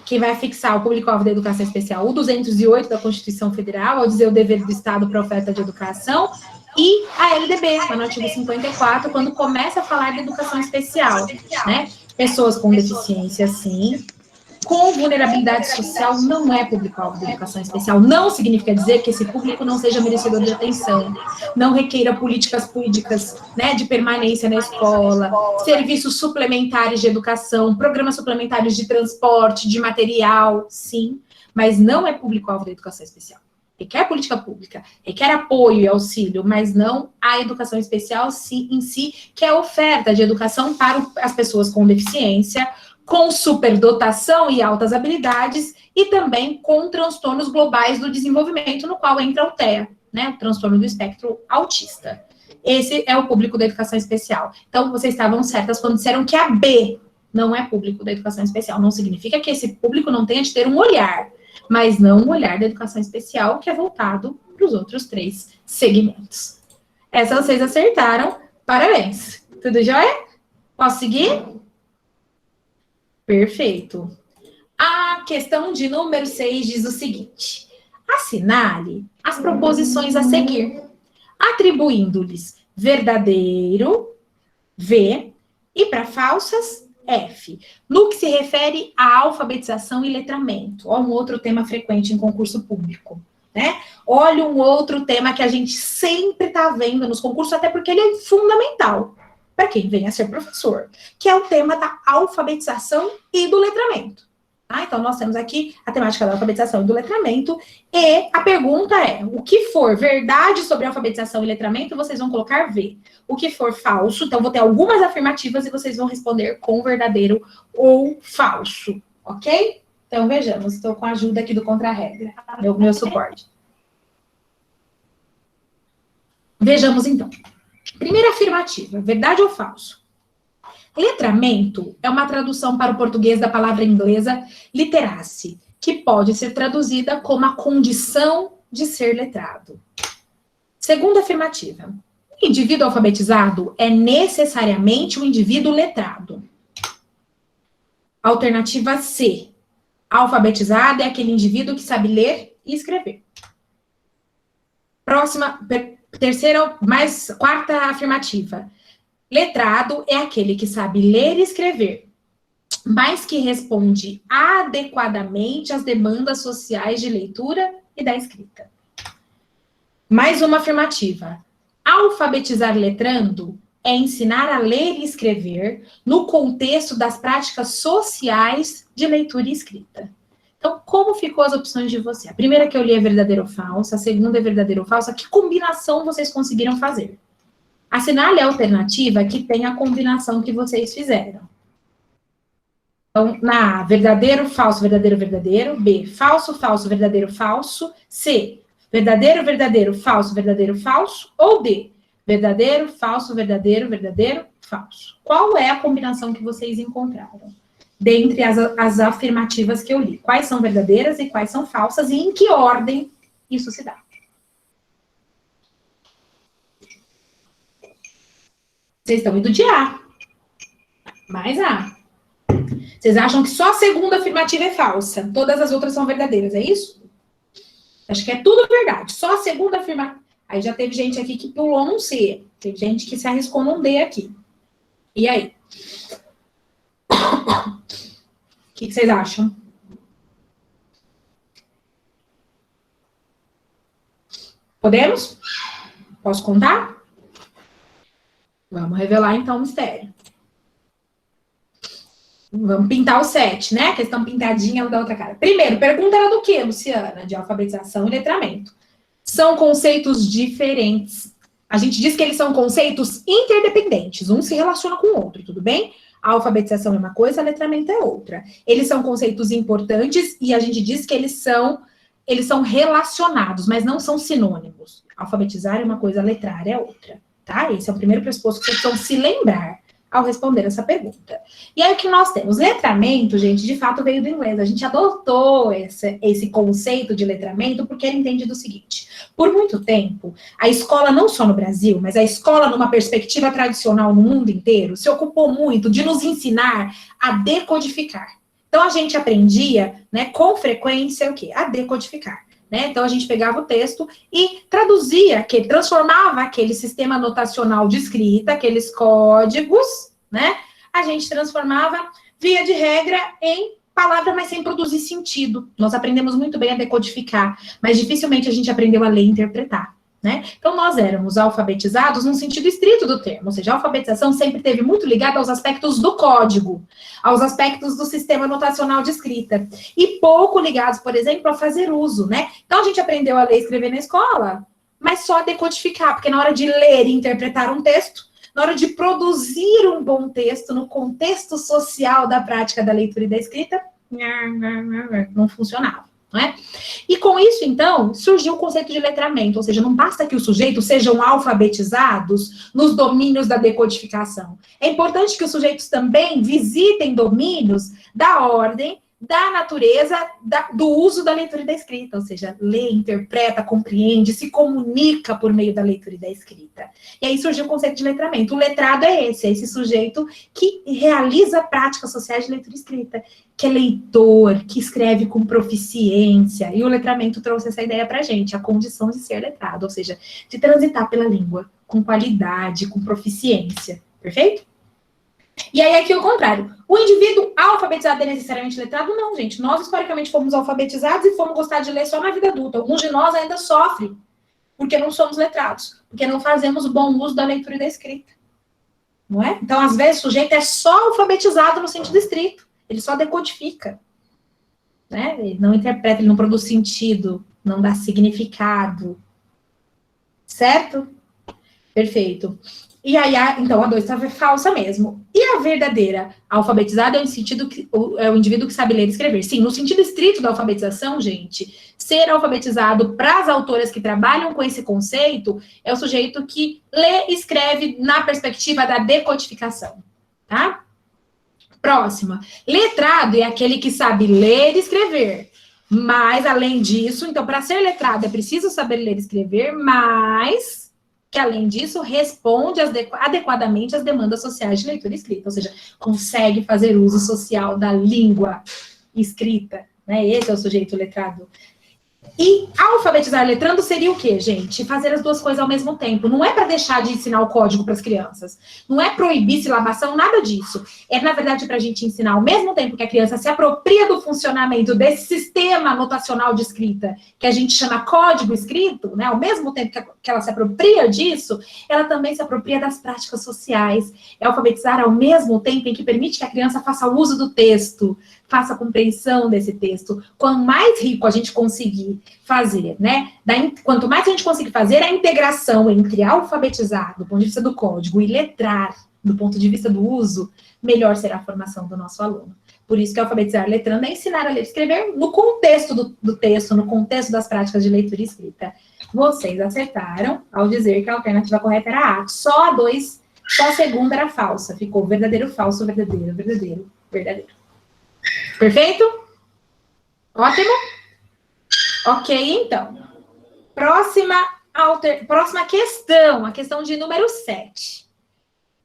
S1: Que vai fixar o público-alvo da educação especial, o 208 da Constituição Federal, ao dizer o dever do Estado para a oferta de educação, e a LDB, lá no artigo 54, quando começa a falar de educação especial, né? Pessoas com deficiência, sim, com vulnerabilidade social não é público-alvo da educação especial. Não significa dizer que esse público não seja merecedor de atenção, não requeira políticas públicas, né, de permanência na escola, serviços suplementares de educação, programas suplementares de transporte, de material, sim, mas não é público-alvo da educação especial. Requer política pública, requer apoio e auxílio, mas não a educação especial em si, que é a oferta de educação para as pessoas com deficiência, com superdotação e altas habilidades, e também com transtornos globais do desenvolvimento, no qual entra o TEA, né, o transtorno do espectro autista. Esse é o público da educação especial. Então, vocês estavam certas quando disseram que a B não é público da educação especial. Não significa que esse público não tenha de ter um olhar, mas não um olhar da educação especial, que é voltado para os outros 3 segmentos. Essa vocês acertaram. Parabéns. Tudo jóia? Posso seguir? Perfeito. A questão de número 6 diz o seguinte: assinale as proposições a seguir, atribuindo-lhes verdadeiro, V, e para falsas, F. No que se refere à alfabetização e letramento, ó, um outro tema frequente em concurso público, né? Olha um outro tema que a gente sempre está vendo nos concursos, até porque ele é fundamental para quem vem a ser professor, que é o tema da alfabetização e do letramento. Tá? Então, nós temos aqui a temática da alfabetização e do letramento, e a pergunta é, o que for verdade sobre alfabetização e letramento, vocês vão colocar V. O que for falso, então vou ter algumas afirmativas e vocês vão responder com verdadeiro ou falso, ok? Então, vejamos, estou com a ajuda aqui do Contra-Regra, meu suporte. Vejamos, então. Primeira afirmativa, verdade ou falso? Letramento é uma tradução para o português da palavra inglesa literacy, que pode ser traduzida como a condição de ser letrado. Segunda afirmativa, o indivíduo alfabetizado é necessariamente um indivíduo letrado. Alternativa C, alfabetizado é aquele indivíduo que sabe ler e escrever. Quarta afirmativa. Letrado é aquele que sabe ler e escrever, mas que responde adequadamente às demandas sociais de leitura e da escrita. Mais uma afirmativa. Alfabetizar letrando é ensinar a ler e escrever no contexto das práticas sociais de leitura e escrita. Então, como ficou as opções de você? A primeira que eu li é verdadeiro ou falso, a segunda é verdadeiro ou falso. Que combinação vocês conseguiram fazer? Assinale a alternativa que tem a combinação que vocês fizeram. Então, na A, verdadeiro, falso, verdadeiro, verdadeiro. B, falso, falso, verdadeiro, falso. C, verdadeiro, verdadeiro, falso, verdadeiro, falso. Ou D, verdadeiro, falso, verdadeiro, verdadeiro, falso. Qual é a combinação que vocês encontraram? Dentre as afirmativas que eu li. Quais são verdadeiras e quais são falsas e em que ordem isso se dá? Vocês estão indo de A. Mais A. Vocês acham que só a segunda afirmativa é falsa? Todas as outras são verdadeiras, é isso? Acho que é tudo verdade. Só a segunda afirmativa. Aí já teve gente aqui que pulou num C. Teve gente que se arriscou num D aqui. E aí? O que vocês acham? Podemos? Posso contar? Vamos revelar, então, o mistério. Vamos pintar o 7, né? A questão pintadinha da outra cara. Primeiro, pergunta era do quê, Luciana? De alfabetização e letramento. São conceitos diferentes. A gente diz que eles são conceitos interdependentes. Um se relaciona com o outro, tudo bem? A alfabetização é uma coisa, a letramento é outra. Eles são conceitos importantes e a gente diz que eles são relacionados, mas não são sinônimos. Alfabetizar é uma coisa, letrar é outra. Tá? Esse é o primeiro pressuposto que vocês precisam se lembrar. ao responder essa pergunta. E aí o que nós temos? Letramento, gente, de fato veio do inglês. A gente adotou esse conceito de letramento porque ele entende do seguinte: por muito tempo, a escola, não só no Brasil, mas a escola numa perspectiva tradicional no mundo inteiro, se ocupou muito de nos ensinar a decodificar. Então a gente aprendia, né, com frequência o quê? A decodificar. Né? Então, a gente pegava o texto e traduzia, transformava aquele sistema notacional de escrita, aqueles códigos, né? A gente transformava, via de regra, em palavra, mas sem produzir sentido. Nós aprendemos muito bem a decodificar, mas dificilmente a gente aprendeu a ler e interpretar. Né? Então, nós éramos alfabetizados no sentido estrito do termo, ou seja, a alfabetização sempre esteve muito ligada aos aspectos do código, aos aspectos do sistema notacional de escrita, e pouco ligados, por exemplo, a fazer uso, né? Então, a gente aprendeu a ler e escrever na escola, mas só a decodificar, porque na hora de ler e interpretar um texto, na hora de produzir um bom texto no contexto social da prática da leitura e da escrita, não funcionava. Né? E com isso, então, surgiu o conceito de letramento, ou seja, não basta que os sujeitos sejam alfabetizados nos domínios da decodificação. É importante que os sujeitos também visitem domínios da ordem, da natureza, do uso da leitura e da escrita, ou seja, lê, interpreta, compreende, se comunica por meio da leitura e da escrita. E aí surgiu o conceito de letramento. O letrado é esse sujeito que realiza práticas sociais de leitura e escrita, que é leitor, que escreve com proficiência, e o letramento trouxe essa ideia pra gente, a condição de ser letrado, ou seja, de transitar pela língua, com qualidade, com proficiência, perfeito? E aí, aqui o contrário. O indivíduo alfabetizado é necessariamente letrado? Não, gente. Nós, historicamente, fomos alfabetizados e fomos gostar de ler só na vida adulta. Alguns de nós ainda sofrem porque não somos letrados, porque não fazemos o bom uso da leitura e da escrita. Não é? Então, às vezes, o sujeito é só alfabetizado no sentido estrito. Ele só decodifica. Né? Ele não interpreta, ele não produz sentido, não dá significado. Certo? Perfeito. E aí, então, a 2 está falsa mesmo. E a verdadeira? Alfabetizada é o indivíduo que sabe ler e escrever. Sim, no sentido estrito da alfabetização, gente, ser alfabetizado para as autoras que trabalham com esse conceito é o sujeito que lê e escreve na perspectiva da decodificação. Tá? Próxima. Letrado é aquele que sabe ler e escrever. Mas, além disso, então, para ser letrado é preciso saber ler e escrever, mas que, além disso, responde adequadamente às demandas sociais de leitura e escrita, ou seja, consegue fazer uso social da língua escrita, né? Esse é o sujeito letrado. E alfabetizar letrando seria o quê, gente? Fazer as duas coisas ao mesmo tempo. Não é para deixar de ensinar o código para as crianças. Não é proibir silabação, nada disso. É, na verdade, para a gente ensinar ao mesmo tempo que a criança se apropria do funcionamento desse sistema notacional de escrita, que a gente chama código escrito, né? Ao mesmo tempo que ela se apropria disso, ela também se apropria das práticas sociais. É alfabetizar ao mesmo tempo em que permite que a criança faça uso do texto, faça a compreensão desse texto. Quanto mais rico a gente conseguir fazer, né? Quanto mais a gente conseguir fazer a integração entre alfabetizar, do ponto de vista do código, e letrar, do ponto de vista do uso, melhor será a formação do nosso aluno. Por isso que alfabetizar letrando é ensinar a ler e escrever no contexto do texto, no contexto das práticas de leitura e escrita. Vocês acertaram ao dizer que a alternativa correta era A. Só a 2, só a segunda era falsa. Ficou verdadeiro, falso, verdadeiro, verdadeiro, verdadeiro. Perfeito? Ótimo? Ok, então. Próxima questão, a questão de número 7.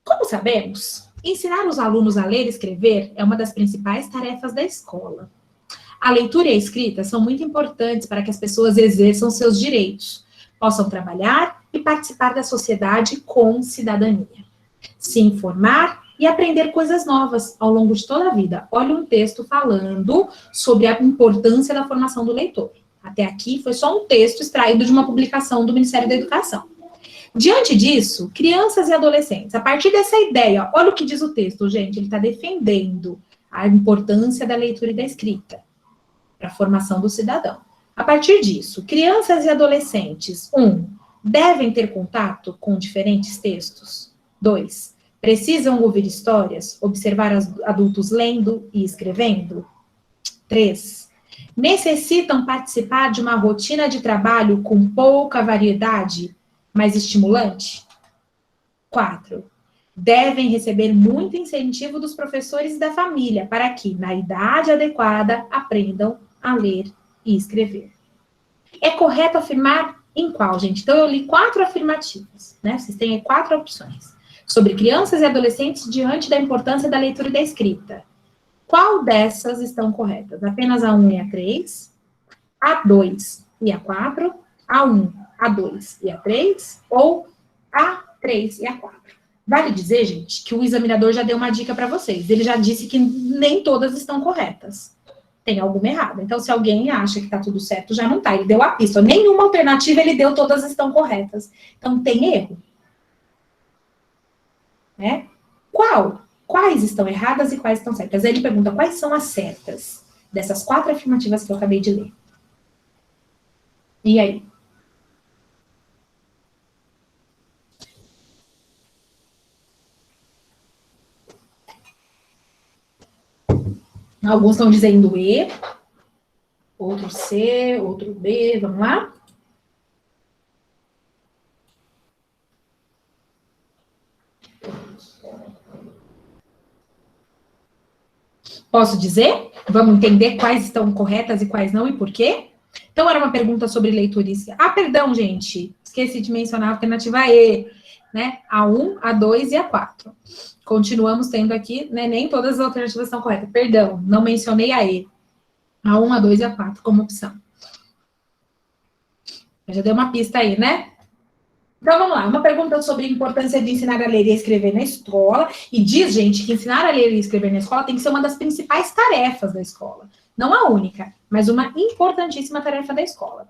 S1: Como sabemos, ensinar os alunos a ler e escrever é uma das principais tarefas da escola. A leitura e a escrita são muito importantes para que as pessoas exerçam seus direitos, possam trabalhar e participar da sociedade com cidadania, se informar e aprender coisas novas ao longo de toda a vida. Olha um texto falando sobre a importância da formação do leitor. Até aqui foi só um texto extraído de uma publicação do Ministério da Educação. Diante disso, crianças e adolescentes, a partir dessa ideia, olha o que diz o texto, gente, ele está defendendo a importância da leitura e da escrita para a formação do cidadão. A partir disso, crianças e adolescentes, 1, devem ter contato com diferentes textos. 2, precisam ouvir histórias, observar adultos lendo e escrevendo. 3, necessitam participar de uma rotina de trabalho com pouca variedade, mas estimulante. 4, devem receber muito incentivo dos professores e da família para que, na idade adequada, aprendam a ler e escrever. É correto afirmar em qual, gente? Então, eu li 4 afirmativas, né? Vocês têm aí 4 opções. Sobre crianças e adolescentes diante da importância da leitura e da escrita. Qual dessas estão corretas? Apenas a 1 e a 3, a 2 e a 4, a 1, a 2 e a 3, ou a 3 e a 4. Vale dizer, gente, que o examinador já deu uma dica para vocês. Ele já disse que nem todas estão corretas. Tem alguma errada. Então, se alguém acha que tá tudo certo, já não tá. Ele deu a pista. Nenhuma alternativa ele deu, todas estão corretas. Então, tem erro. Né? Quais estão erradas e quais estão certas? Aí ele pergunta quais são as certas dessas 4 afirmativas que eu acabei de ler. E aí? Alguns estão dizendo E, outro C, outro B, vamos lá? Posso dizer? Vamos entender quais estão corretas e quais não e por quê? Então, era uma pergunta sobre leitura. Ah, perdão, gente. Esqueci de mencionar a alternativa E, né? A 1, a 2 e a 4. Continuamos tendo aqui, né? Nem todas as alternativas estão corretas. Perdão, não mencionei a E. A 1, a 2 e a 4 como opção. Eu já dei uma pista aí, né? Então, vamos lá. Uma pergunta sobre a importância de ensinar a ler e a escrever na escola. E diz, gente, que ensinar a ler e escrever na escola tem que ser uma das principais tarefas da escola. Não a única, mas uma importantíssima tarefa da escola.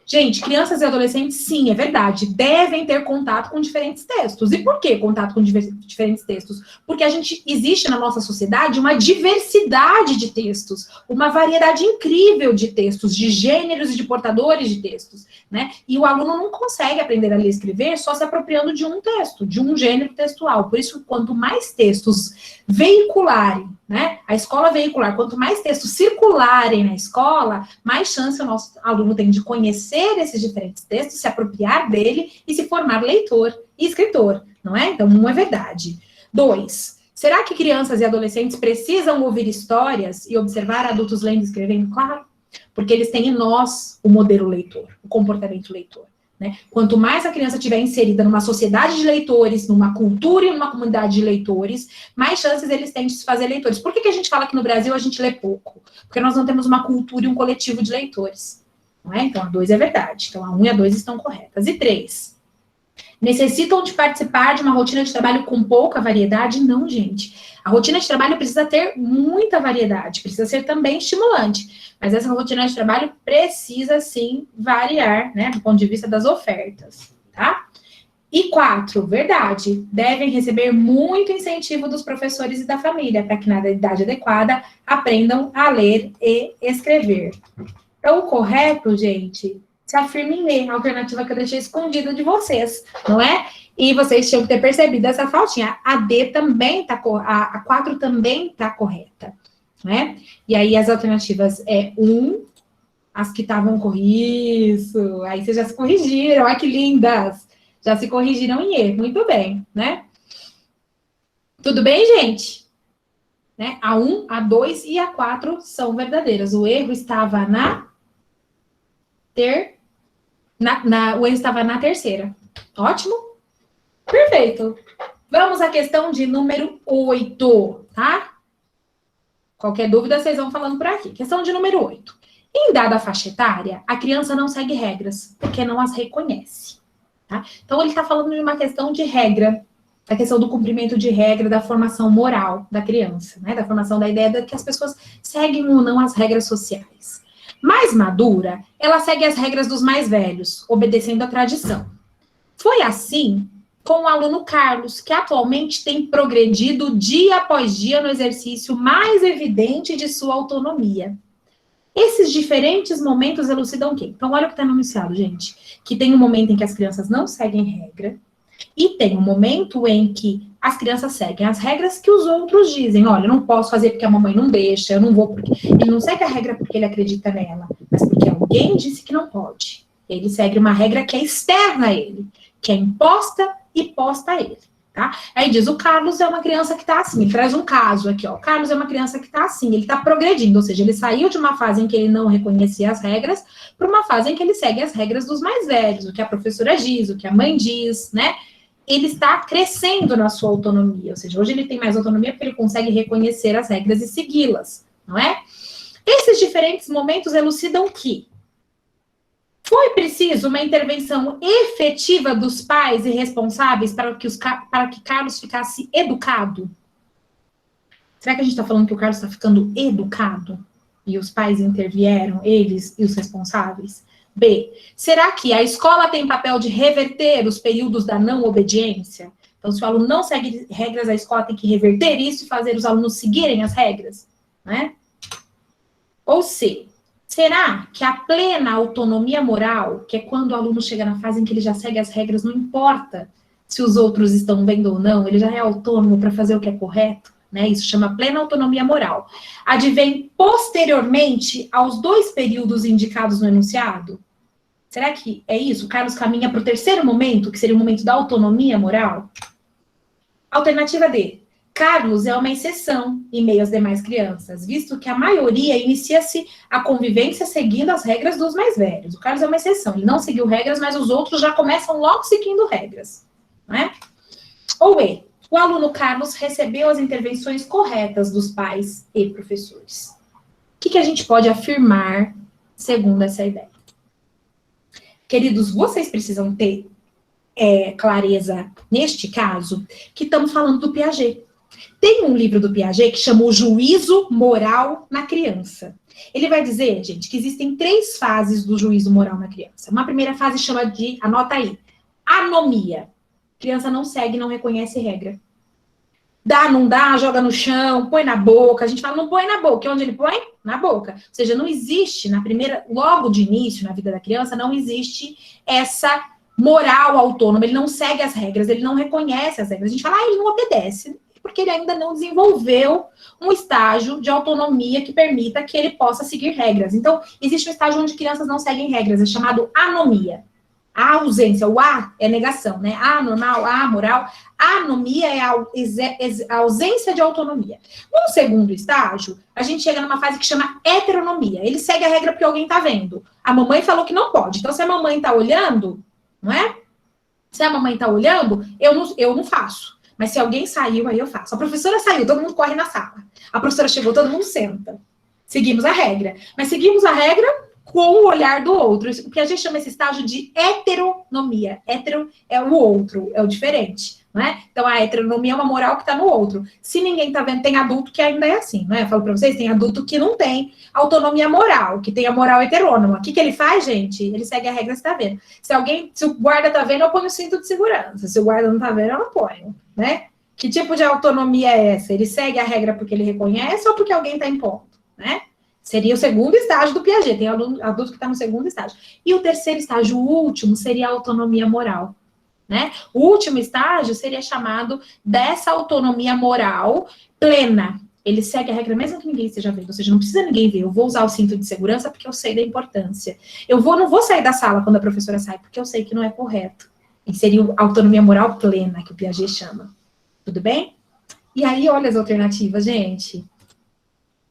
S1: Gente, crianças e adolescentes, sim, é verdade, devem ter contato com diferentes textos. E por que contato com diferentes textos? Porque existe na nossa sociedade uma diversidade de textos, uma variedade incrível de textos, de gêneros e de portadores de textos, né? E o aluno não consegue aprender a ler e escrever só se apropriando de um texto, de um gênero textual. Por isso, quanto mais textos veicularem, né? A escola veicular, quanto mais textos circularem na escola, mais chance o nosso aluno tem de conhecer esses diferentes textos, se apropriar dele e se formar leitor e escritor, não é? Então, não é verdade. 2, será que crianças e adolescentes precisam ouvir histórias e observar adultos lendo e escrevendo? Claro, porque eles têm em nós o modelo leitor, o comportamento leitor. Né? Quanto mais a criança estiver inserida numa sociedade de leitores, numa cultura e numa comunidade de leitores, mais chances eles têm de se fazer leitores. Por que a gente fala que no Brasil a gente lê pouco? Porque nós não temos uma cultura e um coletivo de leitores. Não é? Então, a 2 é verdade. Então, a 1 e a 2 estão corretas. E 3, necessitam de participar de uma rotina de trabalho com pouca variedade? Não, gente. A rotina de trabalho precisa ter muita variedade, precisa ser também estimulante. Mas essa rotina de trabalho precisa, sim, variar, né, do ponto de vista das ofertas, tá? E 4, verdade, devem receber muito incentivo dos professores e da família, para que na idade adequada aprendam a ler e escrever. Então, o correto, gente, se afirma em E, a alternativa que eu deixei escondida de vocês, não é? E vocês tinham que ter percebido essa faltinha. A D também tá, a 4 também tá correta, né? E aí as alternativas é 1, as que estavam isso. Aí vocês já se corrigiram, olha que lindas. Já se corrigiram em E, muito bem, né? Tudo bem, gente? Né? A 1, a 2 e a 4 são verdadeiras. O erro estava o erro estava na terceira. Ótimo? Perfeito. Vamos à questão de número 8, tá? Qualquer dúvida, vocês vão falando por aqui. Questão de número 8. Em dada faixa etária, a criança não segue regras, porque não as reconhece. Tá? Então, ele está falando de uma questão de regra, da questão do cumprimento de regra, da formação moral da criança, né? Da formação da ideia de que as pessoas seguem ou não as regras sociais. Mais madura, ela segue as regras dos mais velhos, obedecendo a tradição. Foi assim com o aluno Carlos, que atualmente tem progredido dia após dia no exercício mais evidente de sua autonomia. Esses diferentes momentos elucidam o quê? Então, olha o que está no enunciado, gente. Que tem um momento em que as crianças não seguem regra, e tem um momento em que as crianças seguem as regras que os outros dizem. Olha, eu não posso fazer porque a mamãe não deixa, eu não vou porque... Ele não segue a regra porque ele acredita nela, mas porque alguém disse que não pode. Ele segue uma regra que é externa a ele, que é imposta e posta a ele. Tá? Aí diz, o Carlos é uma criança que está assim, ele traz um caso aqui, ó, o Carlos é uma criança que está assim, ele está progredindo, ou seja, ele saiu de uma fase em que ele não reconhecia as regras, para uma fase em que ele segue as regras dos mais velhos, o que a professora diz, o que a mãe diz, né? Ele está crescendo na sua autonomia, ou seja, hoje ele tem mais autonomia porque ele consegue reconhecer as regras e segui-las, não é? Esses diferentes momentos elucidam que foi preciso uma intervenção efetiva dos pais e responsáveis para que Carlos ficasse educado? Será que a gente está falando que o Carlos está ficando educado? E os pais intervieram, eles e os responsáveis? B, será que a escola tem papel de reverter os períodos da não obediência? Então, se o aluno não segue regras, a escola tem que reverter isso e fazer os alunos seguirem as regras, né? Ou C, será que a plena autonomia moral, que é quando o aluno chega na fase em que ele já segue as regras, não importa se os outros estão vendo ou não, ele já é autônomo para fazer o que é correto, né? Isso chama plena autonomia moral. Advém posteriormente aos 2 períodos indicados no enunciado? Será que é isso? O Carlos caminha para o terceiro momento, que seria o momento da autonomia moral? Alternativa D. Carlos é uma exceção em meio às demais crianças, visto que a maioria inicia-se a convivência seguindo as regras dos mais velhos. O Carlos é uma exceção, ele não seguiu regras, mas os outros já começam logo seguindo regras, não é? Ou E. O aluno Carlos recebeu as intervenções corretas dos pais e professores. O que a gente pode afirmar segundo essa ideia? Queridos, vocês precisam ter clareza, neste caso, que estamos falando do Piaget. Tem um livro do Piaget que chama O Juízo Moral na Criança. Ele vai dizer, gente, que existem 3 fases do juízo moral na criança. Uma primeira fase chama de, anota aí, anomia. A criança não segue, não reconhece regra. Dá, não dá, joga no chão, põe na boca. A gente fala, não põe na boca. E onde ele põe? Na boca. Ou seja, não existe, logo de início, na vida da criança, não existe essa moral autônoma. Ele não segue as regras, ele não reconhece as regras. A gente fala, ele não obedece, porque ele ainda não desenvolveu um estágio de autonomia que permita que ele possa seguir regras. Então, existe um estágio onde crianças não seguem regras, é chamado anomia. A ausência, o A é negação, né? A normal, A moral. A anomia é a ausência de autonomia. No segundo estágio, a gente chega numa fase que chama heteronomia. Ele segue a regra porque alguém tá vendo. A mamãe falou que não pode. Então, se a mamãe tá olhando, não é? Se a mamãe tá olhando, eu não faço. Mas se alguém saiu, aí eu faço. A professora saiu, todo mundo corre na sala. A professora chegou, todo mundo senta. Seguimos a regra. Mas seguimos a regra com o olhar do outro. O que a gente chama esse estágio de heteronomia. Hetero é o outro, é o diferente. Não é? Então, a heteronomia é uma moral que está no outro. Se ninguém está vendo, tem adulto que ainda é assim. Não é? Eu falo para vocês, tem adulto que não tem autonomia moral, que tem a moral heterônoma. O que ele faz, gente? Ele segue a regra, se está vendo. Se o guarda está vendo, eu ponho o cinto de segurança. Se o guarda não está vendo, eu não ponho. Né? Que tipo de autonomia é essa? Ele segue a regra porque ele reconhece ou porque alguém está impondo? Né? Seria o segundo estágio do Piaget. Tem adulto que está no segundo estágio. E o terceiro estágio, o último, seria a autonomia moral. Né? O último estágio seria chamado dessa autonomia moral plena. Ele segue a regra mesmo que ninguém esteja vendo. Ou seja, não precisa ninguém ver. Eu vou usar o cinto de segurança porque eu sei da importância. Eu não vou sair da sala quando a professora sai, porque eu sei que não é correto. E seria a autonomia moral plena, que o Piaget chama. Tudo bem? E aí, olha as alternativas, gente.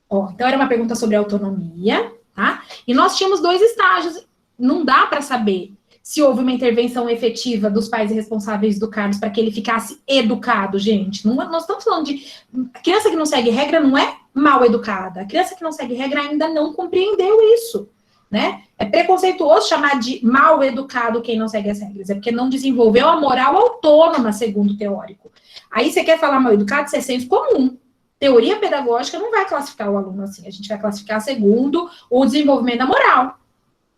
S1: Ó, então, era uma pergunta sobre autonomia, tá? E nós tínhamos 2 estágios. Não dá para saber se houve uma intervenção efetiva dos pais responsáveis do Carlos para que ele ficasse educado, gente. Nós estamos falando de... A criança que não segue regra não é mal educada. A criança que não segue regra ainda não compreendeu isso, né? É preconceituoso chamar de mal educado quem não segue as regras. É porque não desenvolveu a moral autônoma, segundo o teórico. Aí você quer falar mal educado, isso é senso comum. Teoria pedagógica não vai classificar o aluno assim. A gente vai classificar segundo o desenvolvimento da moral.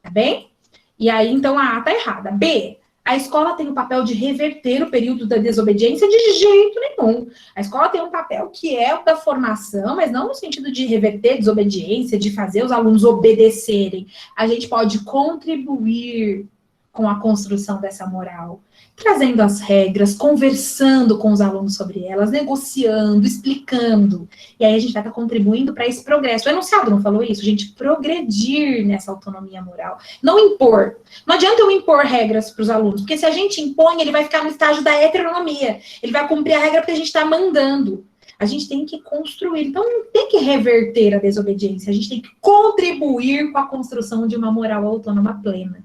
S1: Tá bem? E aí, então, a A tá errada. B, a escola tem o papel de reverter o período da desobediência de jeito nenhum. A escola tem um papel que é o da formação, mas não no sentido de reverter desobediência, de fazer os alunos obedecerem. A gente pode contribuir com a construção dessa moral, trazendo as regras, conversando com os alunos sobre elas, negociando, explicando. E aí a gente vai estar contribuindo para esse progresso. O enunciado não falou isso? Gente, progredir nessa autonomia moral. Não impor. Não adianta eu impor regras para os alunos, porque se a gente impõe, ele vai ficar no estágio da heteronomia. Ele vai cumprir a regra porque a gente está mandando. A gente tem que construir. Então, não tem que reverter a desobediência. A gente tem que contribuir com a construção de uma moral autônoma plena.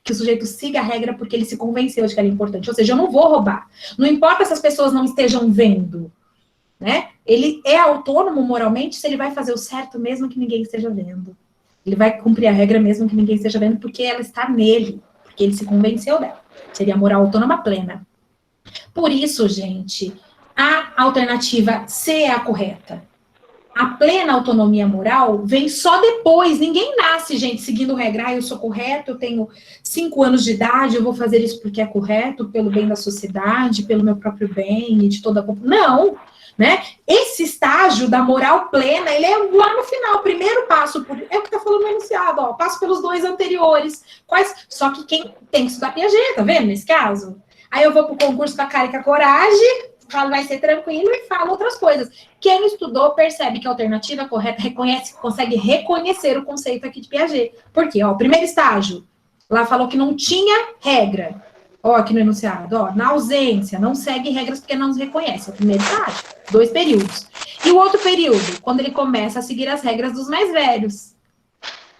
S1: Que o sujeito siga a regra porque ele se convenceu de que era importante. Ou seja, eu não vou roubar. Não importa se as pessoas não estejam vendo, né? Ele é autônomo moralmente se ele vai fazer o certo mesmo que ninguém esteja vendo. Ele vai cumprir a regra mesmo que ninguém esteja vendo porque ela está nele. Porque ele se convenceu dela. Seria a moral autônoma plena. Por isso, gente, a alternativa C é a correta. A plena autonomia moral vem só depois. Ninguém nasce, gente, seguindo regra. Ah, eu sou correto, eu tenho 5 anos de idade, eu vou fazer isso porque é correto, pelo bem da sociedade, pelo meu próprio bem e de toda a população. Não, né? Esse estágio da moral plena, ele é lá no final. O primeiro passo, é o que está falando no enunciado, ó, passo pelos 2 anteriores. Só que quem tem que estudar Piaget, tá vendo, nesse caso? Aí eu vou pro concurso com a cara e com a coragem, falo, vai ser tranquilo e falo outras coisas. Quem estudou percebe que a alternativa correta consegue reconhecer o conceito aqui de Piaget. Por quê? Ó, o primeiro estágio, lá falou que não tinha regra. Ó, aqui no enunciado, ó, na ausência, não segue regras porque não os reconhece. É o primeiro estágio, 2 períodos. E o outro período, quando ele começa a seguir as regras dos mais velhos.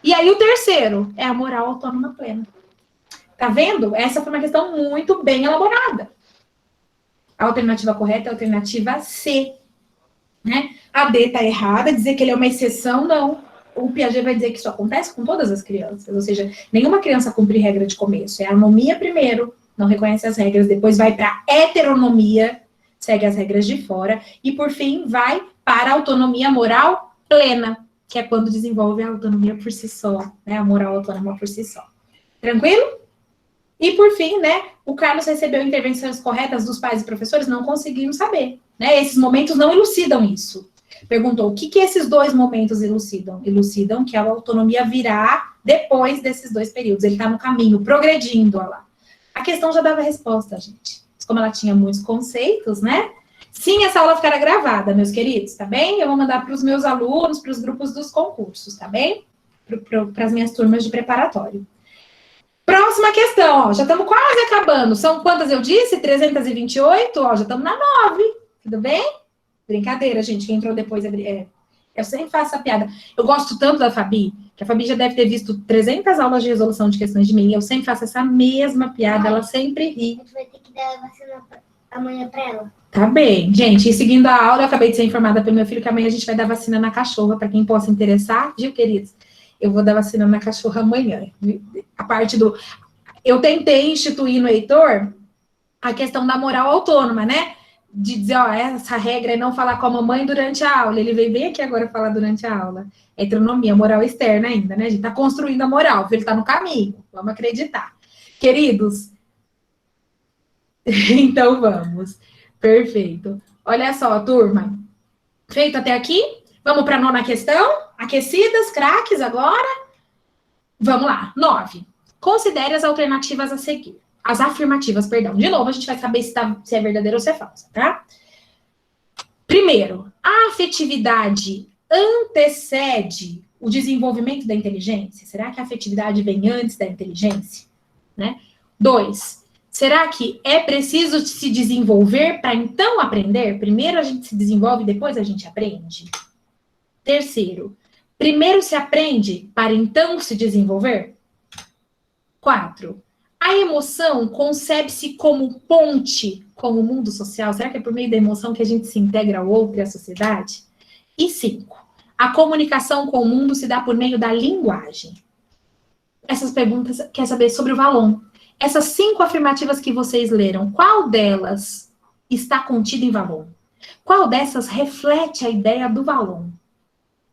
S1: E aí o terceiro é a moral autônoma plena. Tá vendo? Essa foi uma questão muito bem elaborada. A alternativa correta é a alternativa C. Né? A D está errada, dizer que ele é uma exceção, não. O Piaget vai dizer que isso acontece com todas as crianças, ou seja, nenhuma criança cumpre regra de começo. É a anomia primeiro, não reconhece as regras, depois vai para a heteronomia, segue as regras de fora, e por fim vai para a autonomia moral plena, que é quando desenvolve a autonomia por si só, né? A moral autônoma por si só. Tranquilo? E, por fim, né, o Carlos recebeu intervenções corretas dos pais e professores, não conseguiram saber, né? Esses momentos não elucidam isso. Perguntou, o que esses 2 momentos elucidam? Elucidam que a autonomia virá depois desses 2 períodos. Ele está no caminho, progredindo, olha lá. A questão já dava resposta, gente. Como ela tinha muitos conceitos, né? Sim, essa aula ficará gravada, meus queridos, tá bem? Eu vou mandar para os meus alunos, para os grupos dos concursos, tá bem? Para as minhas turmas de preparatório. Próxima questão, ó, já estamos quase acabando. São quantas eu disse? 328, ó, já estamos na 9. Tudo bem? Brincadeira, gente, quem entrou depois eu sempre faço essa piada. Eu gosto tanto da Fabi, que a Fabi já deve ter visto 300 aulas de resolução de questões de mim, eu sempre faço essa mesma piada, ela sempre ri.
S2: A gente vai ter que dar vacina amanhã para ela.
S1: Tá bem, gente, e seguindo a aula, eu acabei de ser informada pelo meu filho que amanhã a gente vai dar vacina na cachorra, para quem possa interessar, viu, queridos? Eu vou dar vacina na cachorra amanhã. A parte do... Eu tentei instituir no Heitor a questão da moral autônoma, né? De dizer, ó, essa regra é não falar com a mamãe durante a aula. Ele veio bem aqui agora falar durante a aula. Heteronomia, moral externa ainda, né? A gente tá construindo a moral, ele tá no caminho. Vamos acreditar. Queridos, então vamos. Perfeito. Olha só, turma. Feito até aqui? Vamos para a 9ª questão? Aquecidas, craques agora? Vamos lá. 9. Considere as alternativas a seguir. As afirmativas, perdão. De novo, a gente vai saber se é verdadeira ou se é falsa, tá? Primeiro, a afetividade antecede o desenvolvimento da inteligência? Será que a afetividade vem antes da inteligência? Né? 2. Será que é preciso se desenvolver para então aprender? Primeiro a gente se desenvolve, depois a gente aprende? Terceiro, primeiro se aprende para então se desenvolver? 4. A emoção concebe-se como ponte com o mundo social? Será que é por meio da emoção que a gente se integra ao outro e à sociedade? E 5. A comunicação com o mundo se dá por meio da linguagem? Essas perguntas quer saber sobre o Valon. Essas 5 afirmativas que vocês leram, qual delas está contida em Valon? Qual dessas reflete a ideia do Valon?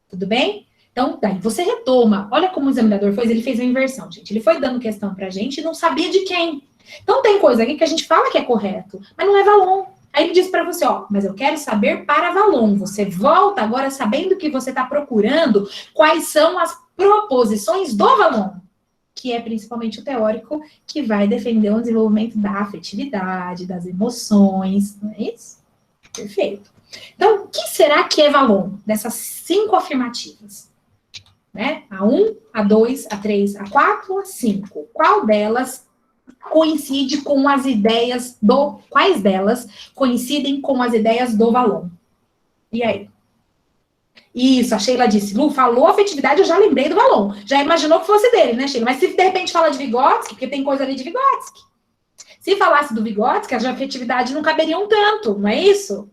S1: Tudo bem? Então, daí você retoma. Olha como o examinador fez, ele fez uma inversão, gente. Ele foi dando questão pra gente e não sabia de quem. Então, tem coisa aqui que a gente fala que é correto, mas não é Valon. Aí ele diz pra você, ó, mas eu quero saber para Valon. Você volta agora sabendo que você está procurando quais são as proposições do Valon. que é principalmente o teórico, que vai defender o desenvolvimento da afetividade, das emoções, não é isso? Perfeito. Então, o que será que é Valon? Dessas 5 afirmativas? Né? A 1, a 2, a 3, a 4, a 5. Qual delas coincide com as ideias do... Quais delas coincidem com as ideias do Valon? E aí? Isso, a Sheila disse, Lu, falou afetividade, eu já lembrei do Valon. Já imaginou que fosse dele, né, Sheila? Mas se de repente fala de Vygotsky, porque tem coisa ali de Vygotsky. Se falasse do Vygotsky, as de afetividade não caberiam tanto, não é isso?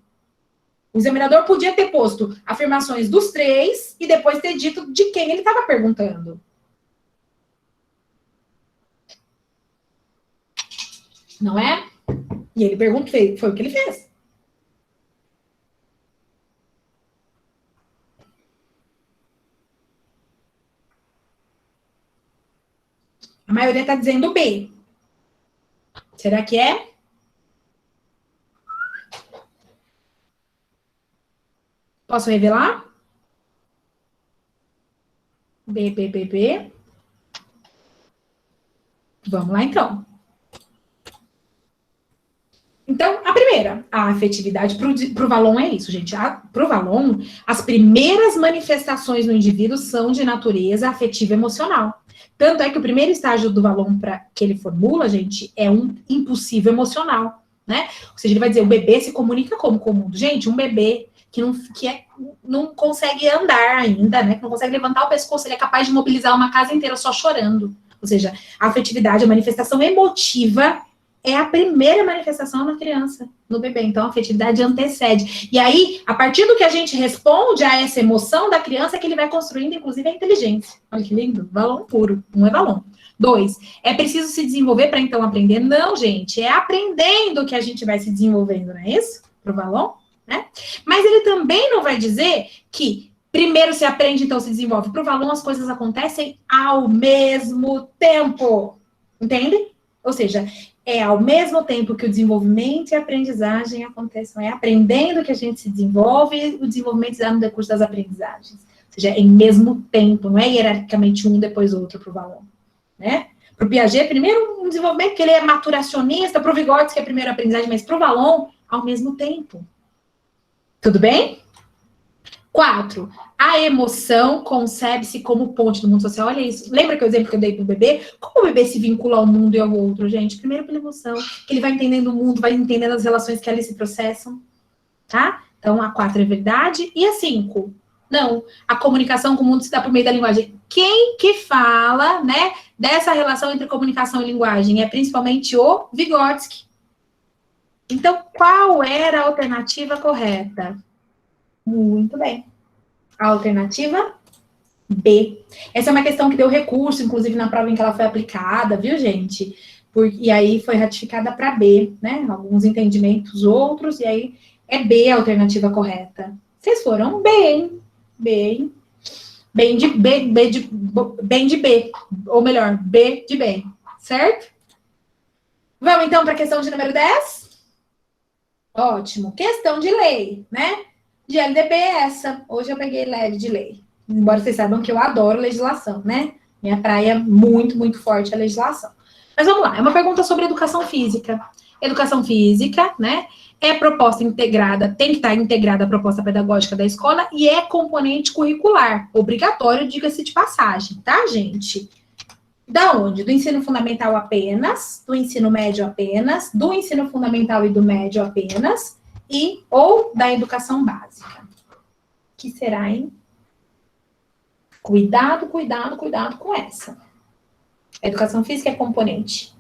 S1: O examinador podia ter posto afirmações dos 3 e depois ter dito de quem ele estava perguntando. Não é? E ele perguntou, foi o que ele fez. A maioria está dizendo B. Será que é? Posso revelar? B, B, B, B. Vamos lá, então. Então, a primeira, a afetividade para o Valon é isso, gente. Para o Valon, as primeiras manifestações no indivíduo são de natureza afetiva e emocional. Tanto é que o primeiro estágio do Valon que ele formula, gente, é um impulsivo emocional, né? Ou seja, ele vai dizer, o bebê se comunica como com o mundo. Gente, um bebê que não consegue andar ainda, né? Que não consegue levantar o pescoço, ele é capaz de mobilizar uma casa inteira só chorando. Ou seja, a afetividade, a manifestação emotiva é a primeira manifestação na criança, no bebê. Então, a afetividade antecede. E aí, a partir do que a gente responde a essa emoção da criança, é que ele vai construindo, inclusive, a inteligência. Olha que lindo. Valon puro. Não é Valon. 2. É preciso se desenvolver para, então, aprender? Não, gente. É aprendendo que a gente vai se desenvolvendo, não é isso? Para o Valon, né? Mas ele também não vai dizer que primeiro se aprende, então se desenvolve. Para o Valon, as coisas acontecem ao mesmo tempo. Entende? Ou seja, é ao mesmo tempo que o desenvolvimento e a aprendizagem acontecem. É aprendendo que a gente se desenvolve e o desenvolvimento dá no decurso das aprendizagens. Ou seja, é em mesmo tempo, não é hierarquicamente um depois outro para o Valon. Né? Para o Piaget, primeiro um desenvolvimento que ele é maturacionista, para o Vygotsky é a primeira aprendizagem, mas para o Valon, ao mesmo tempo. Tudo bem? 4. A emoção concebe-se como ponte do mundo social. Olha isso. Lembra que o exemplo que eu dei para o bebê? Como o bebê se vincula ao mundo e ao outro, gente? Primeiro pela emoção, que ele vai entendendo o mundo, vai entendendo as relações que ali se processam. Tá? Então, a 4 é verdade. E a 5? Não. A comunicação com o mundo se dá por meio da linguagem. Quem que fala, né, dessa relação entre comunicação e linguagem? É principalmente o Vygotsky. Então, qual era a alternativa correta? Muito bem. A alternativa B. Essa é uma questão que deu recurso, inclusive na prova em que ela foi aplicada, viu, gente? E aí foi ratificada para B, né? Alguns entendimentos, outros, e aí é B a alternativa correta. Vocês foram bem, bem. Bem de B, bem de B. Ou melhor, B de B. Certo? Vamos então para a questão de número 10? Ótimo. Questão de lei, né? De LDB é essa. Hoje eu peguei leve de lei. Embora vocês saibam que eu adoro legislação, né? Minha praia é muito, muito forte a legislação. Mas vamos lá. É uma pergunta sobre educação física. Educação física, né? É proposta integrada, tem que estar integrada à proposta pedagógica da escola e é componente curricular. Obrigatório, diga-se de passagem, tá, gente? Da onde? Do ensino fundamental apenas, do ensino médio apenas, do ensino fundamental e do médio apenas, ou da educação básica. Que será, hein? Cuidado, cuidado, cuidado com essa. A educação física é componente.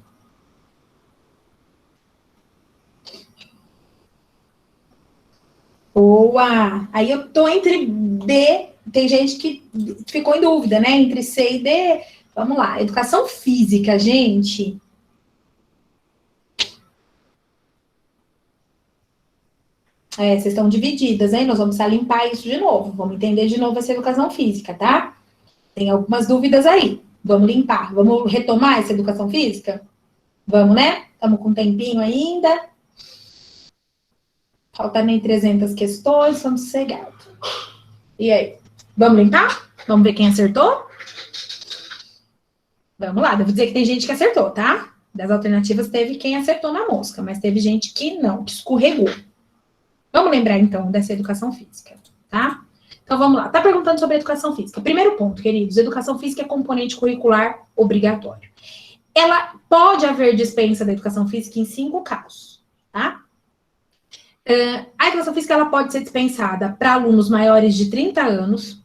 S1: Boa! Aí eu tô entre D, tem gente que ficou em dúvida, né? Entre C e D. Vamos lá. Educação física, gente. Vocês estão divididas, hein? Nós vamos limpar isso de novo. Vamos entender de novo essa educação física, tá? Tem algumas dúvidas aí. Vamos limpar. Vamos retomar essa educação física? Vamos, né? Estamos com um tempinho ainda. Faltam nem 300 questões, vamos sossegados. E aí? Vamos limpar? Vamos ver quem acertou? Vamos lá, devo dizer que tem gente que acertou, tá? Das alternativas teve quem acertou na mosca, mas teve gente que não, que escorregou. Vamos lembrar, então, dessa educação física, tá? Então, vamos lá. Tá perguntando sobre a educação física. Primeiro ponto, queridos. Educação física é componente curricular obrigatório. Ela pode haver dispensa da educação física em 5 casos, tá? A educação física, ela pode ser dispensada para alunos maiores de 30 anos,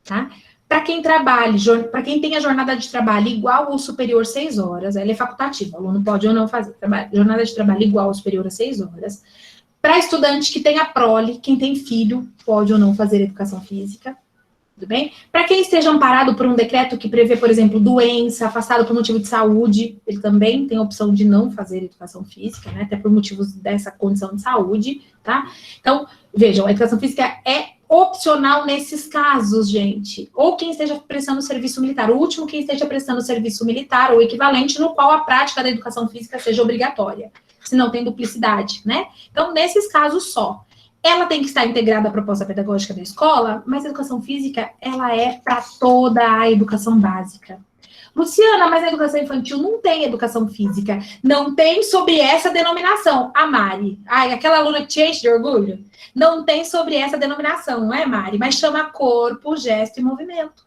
S1: tá? Para quem trabalhe, para quem tem a jornada de trabalho igual ou superior a 6 horas, ela é facultativa, o aluno pode ou não fazer jornada de trabalho igual ou superior a 6 horas. Para estudante que tem a prole, quem tem filho, pode ou não fazer educação física, tudo bem? Para quem esteja amparado por um decreto que prevê, por exemplo, doença, afastado por motivo de saúde, ele também tem a opção de não fazer educação física, né? Até por motivos dessa condição de saúde, tá? Então, vejam, a educação física é opcional nesses casos, gente. Ou quem esteja prestando serviço militar, o último quem esteja prestando serviço militar ou equivalente, no qual a prática da educação física seja obrigatória, se não tem duplicidade, né? Então, nesses casos só. Ela tem que estar integrada à proposta pedagógica da escola, mas a educação física, ela é para toda a educação básica. Luciana, mas a educação infantil não tem educação física. Não tem sobre essa denominação. A Mari, aquela aluna que te enche de orgulho, não tem sobre essa denominação, não é, Mari? Mas chama corpo, gesto e movimento.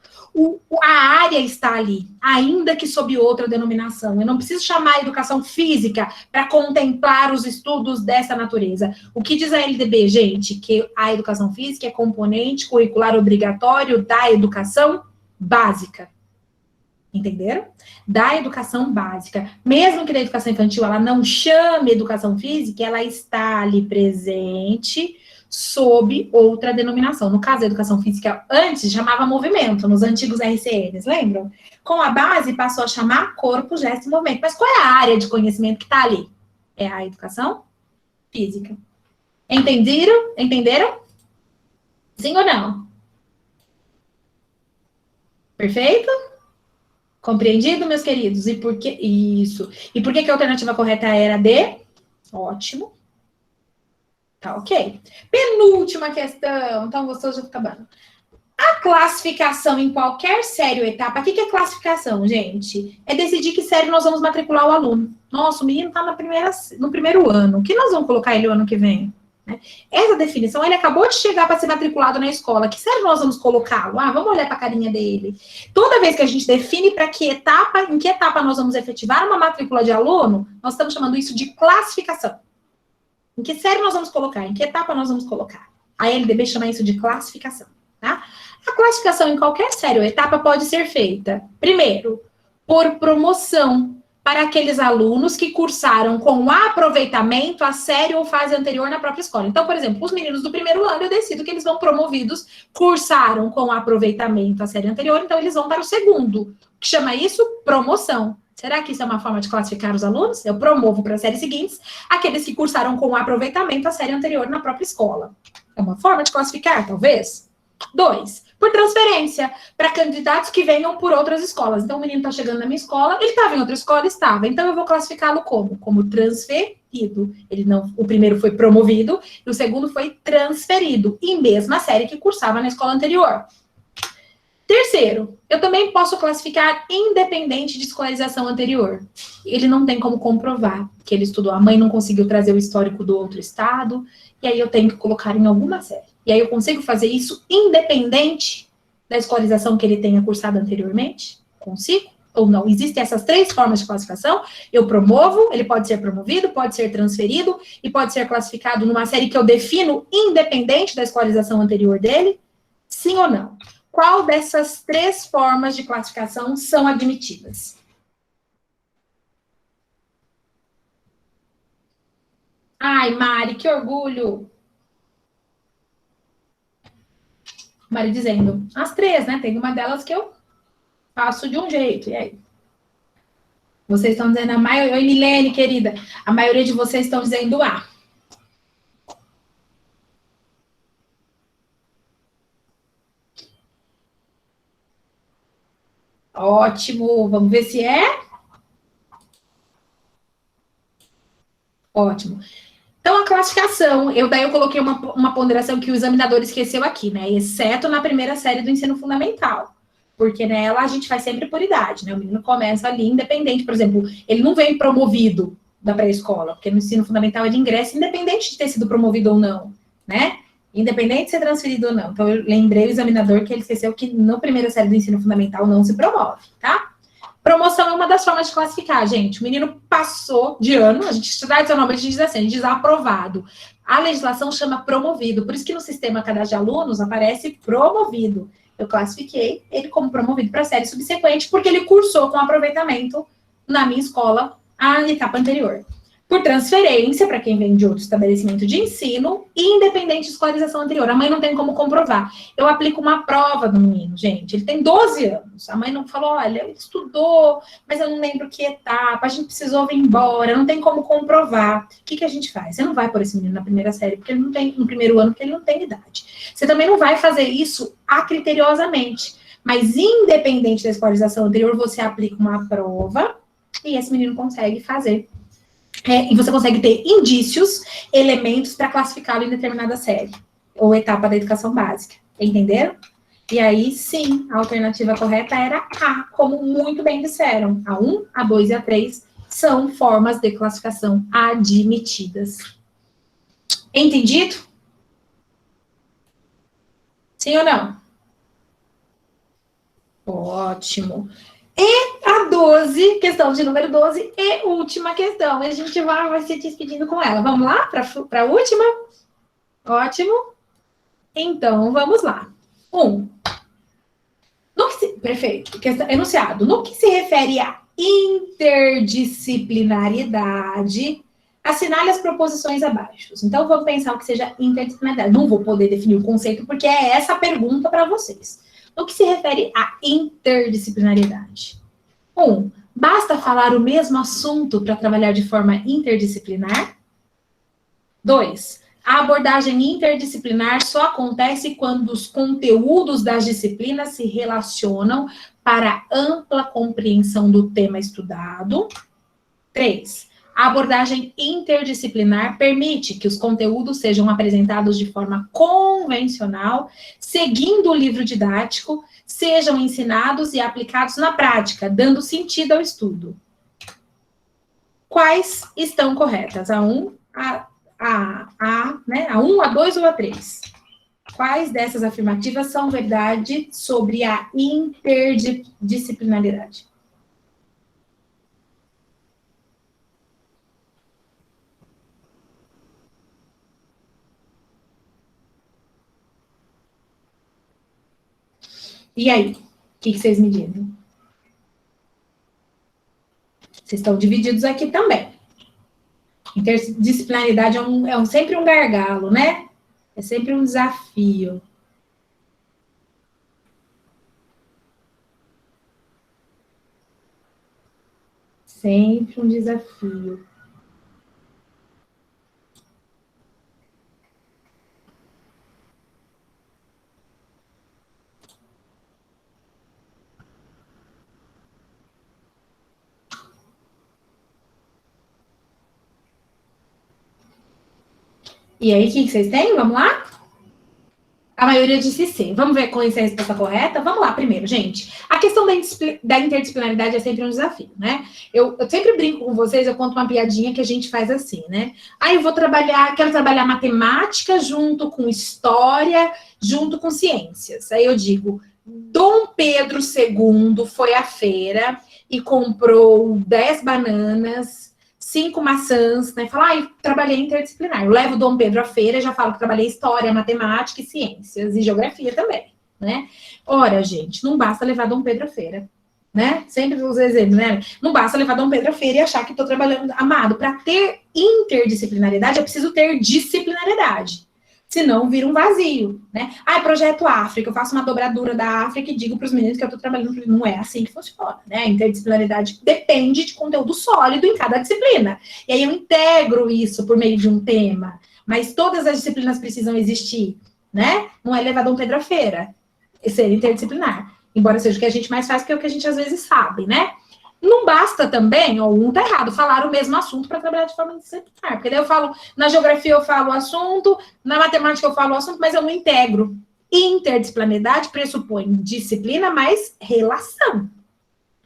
S1: A área está ali, ainda que sob outra denominação. Eu não preciso chamar a educação física para contemplar os estudos dessa natureza. O que diz a LDB, gente? Que a educação física é componente curricular obrigatório da educação básica. Entenderam? Da educação básica. Mesmo que da educação infantil ela não chame educação física, ela está ali presente sob outra denominação. No caso da educação física, antes chamava movimento, nos antigos RCNs, lembram? Com a base, passou a chamar corpo, gesto e movimento. Mas qual é a área de conhecimento que está ali? É a educação física. Entenderam? Entenderam? Sim ou não? Perfeito? Compreendido, meus queridos? E por que isso? E por que a alternativa correta era D? Ótimo. Tá, ok. Penúltima questão. Tão gostoso, já fica acabando. A classificação em qualquer série ou etapa, o que é classificação, gente? É decidir que série nós vamos matricular o aluno. Nossa, o menino está no primeiro ano. O que nós vamos colocar ele o ano que vem? Né? Essa definição, ele acabou de chegar para ser matriculado na escola. Que série nós vamos colocá-lo? Vamos olhar para a carinha dele. Toda vez que a gente define para que etapa, em que etapa nós vamos efetivar uma matrícula de aluno, nós estamos chamando isso de classificação. Em que série nós vamos colocar? Em que etapa nós vamos colocar? A LDB chama isso de classificação, tá? A classificação em qualquer série ou etapa pode ser feita, primeiro, por promoção para aqueles alunos que cursaram com aproveitamento a série ou fase anterior na própria escola. Então, por exemplo, os meninos do primeiro ano, eu decido que eles vão promovidos, cursaram com aproveitamento a série anterior, então eles vão para o segundo, que chama isso promoção. Será que isso é uma forma de classificar os alunos? Eu promovo para as séries seguintes aqueles que cursaram com aproveitamento a série anterior na própria escola. É uma forma de classificar, talvez? 2, por transferência, para candidatos que venham por outras escolas. Então, o menino está chegando na minha escola, ele estava em outra escola, estava. Então, eu vou classificá-lo como? Como transferido. O primeiro foi promovido e o segundo foi transferido, em mesma série que cursava na escola anterior. Terceiro, eu também posso classificar independente de escolarização anterior. Ele não tem como comprovar que ele estudou. A mãe não conseguiu trazer o histórico do outro estado, e aí eu tenho que colocar em alguma série. E aí eu consigo fazer isso independente da escolarização que ele tenha cursado anteriormente? Consigo ou não? Existem essas 3 formas de classificação. Eu promovo, ele pode ser promovido, pode ser transferido, e pode ser classificado numa série que eu defino independente da escolarização anterior dele? Sim ou não? Qual dessas 3 formas de classificação são admitidas? Ai, Mari, que orgulho! Mari dizendo, as 3, né? Tem uma delas que eu faço de um jeito, e aí? Vocês estão dizendo a maioria... Oi, Milene, querida. A maioria de vocês estão dizendo A. Ótimo, vamos ver se é. Ótimo. Então, a classificação, daí eu coloquei uma ponderação que o examinador esqueceu aqui, né? Exceto na primeira série do ensino fundamental. Porque nela a gente faz sempre por idade, né? O menino começa ali independente, por exemplo, ele não vem promovido da pré-escola, porque no ensino fundamental é de ingresso, independente de ter sido promovido ou não, né? Independente de ser transferido ou não. Então, eu lembrei o examinador que ele esqueceu que na primeira série do ensino fundamental não se promove, tá? Promoção é uma das formas de classificar, gente. O menino passou de ano, a gente tradicionalmente diz assim, a gente diz aprovado. A legislação chama promovido, por isso que no sistema cadastro de alunos aparece promovido. Eu classifiquei ele como promovido para a série subsequente, porque ele cursou com aproveitamento na minha escola a etapa anterior. Por transferência, para quem vem de outro estabelecimento de ensino, e independente de escolarização anterior. A mãe não tem como comprovar. Eu aplico uma prova no menino, gente. Ele tem 12 anos. A mãe não falou, olha, ele estudou, mas eu não lembro que etapa, a gente precisou vir embora, não tem como comprovar. O que a gente faz? Você não vai pôr esse menino na primeira série, porque ele não tem, no primeiro ano, porque ele não tem idade. Você também não vai fazer isso acriteriosamente. Mas, independente da escolarização anterior, você aplica uma prova e esse menino consegue fazer. E você consegue ter indícios, elementos para classificá-lo em determinada série ou etapa da educação básica. Entenderam? E aí, sim, a alternativa correta era A, como muito bem disseram. A 1, a 2 e a 3 são formas de classificação admitidas. Entendido? Sim ou não? Ótimo. E a 12, questão de número 12, e última questão. A gente vai se despedindo com ela. Vamos lá para a última? Ótimo. Então, vamos lá. 1. Perfeito. Enunciado. No que se refere à interdisciplinariedade, assinale as proposições abaixo. Então, vamos pensar o que seja interdisciplinaridade. Não vou poder definir o conceito, porque é essa a pergunta para vocês. No que se refere à interdisciplinariedade? 1. Basta falar o mesmo assunto para trabalhar de forma interdisciplinar? 2. A abordagem interdisciplinar só acontece quando os conteúdos das disciplinas se relacionam para ampla compreensão do tema estudado. 3. A abordagem interdisciplinar permite que os conteúdos sejam apresentados de forma convencional, seguindo o livro didático, sejam ensinados e aplicados na prática, dando sentido ao estudo. Quais estão corretas? A 1, né? A 1, a 2 ou a 3? Quais dessas afirmativas são verdade sobre a interdisciplinaridade? E aí? O que vocês me dizem? Vocês estão divididos aqui também. Interdisciplinaridade é sempre um gargalo, né? É sempre um desafio. Sempre um desafio. E aí, o que vocês têm? Vamos lá? A maioria disse sim. Vamos ver qual é a resposta correta? Vamos lá primeiro, gente. A questão da interdisciplinaridade é sempre um desafio, né? Eu sempre brinco com vocês, eu conto uma piadinha que a gente faz assim, né? Eu quero trabalhar matemática junto com história, junto com ciências. Aí eu digo, Dom Pedro II foi à feira e comprou 10 bananas, 5 maçãs, né? Fala, trabalhei interdisciplinar. Eu levo o Dom Pedro à feira, já falo que trabalhei história, matemática e ciências, e geografia também, né? Ora, gente, não basta levar Dom Pedro à feira, né? Sempre os exemplos, né? Não basta levar Dom Pedro à feira e achar que estou trabalhando, amado. Para ter interdisciplinaridade, eu preciso ter disciplinaridade. Senão vira um vazio, né? Projeto África, eu faço uma dobradura da África e digo para os meninos que eu estou trabalhando. Não é assim que funciona, né? A interdisciplinaridade depende de conteúdo sólido em cada disciplina. E aí eu integro isso por meio de um tema. Mas todas as disciplinas precisam existir, né? Não é levar Dom Pedro à feira, é ser interdisciplinar. Embora seja o que a gente mais faz, que é o que a gente às vezes sabe, né? Não basta também, tá errado, falar o mesmo assunto para trabalhar de forma interdisciplinar. Porque daí eu falo, na geografia eu falo o assunto, na matemática eu falo o assunto, mas eu não integro. Interdisciplinaridade pressupõe disciplina mais relação,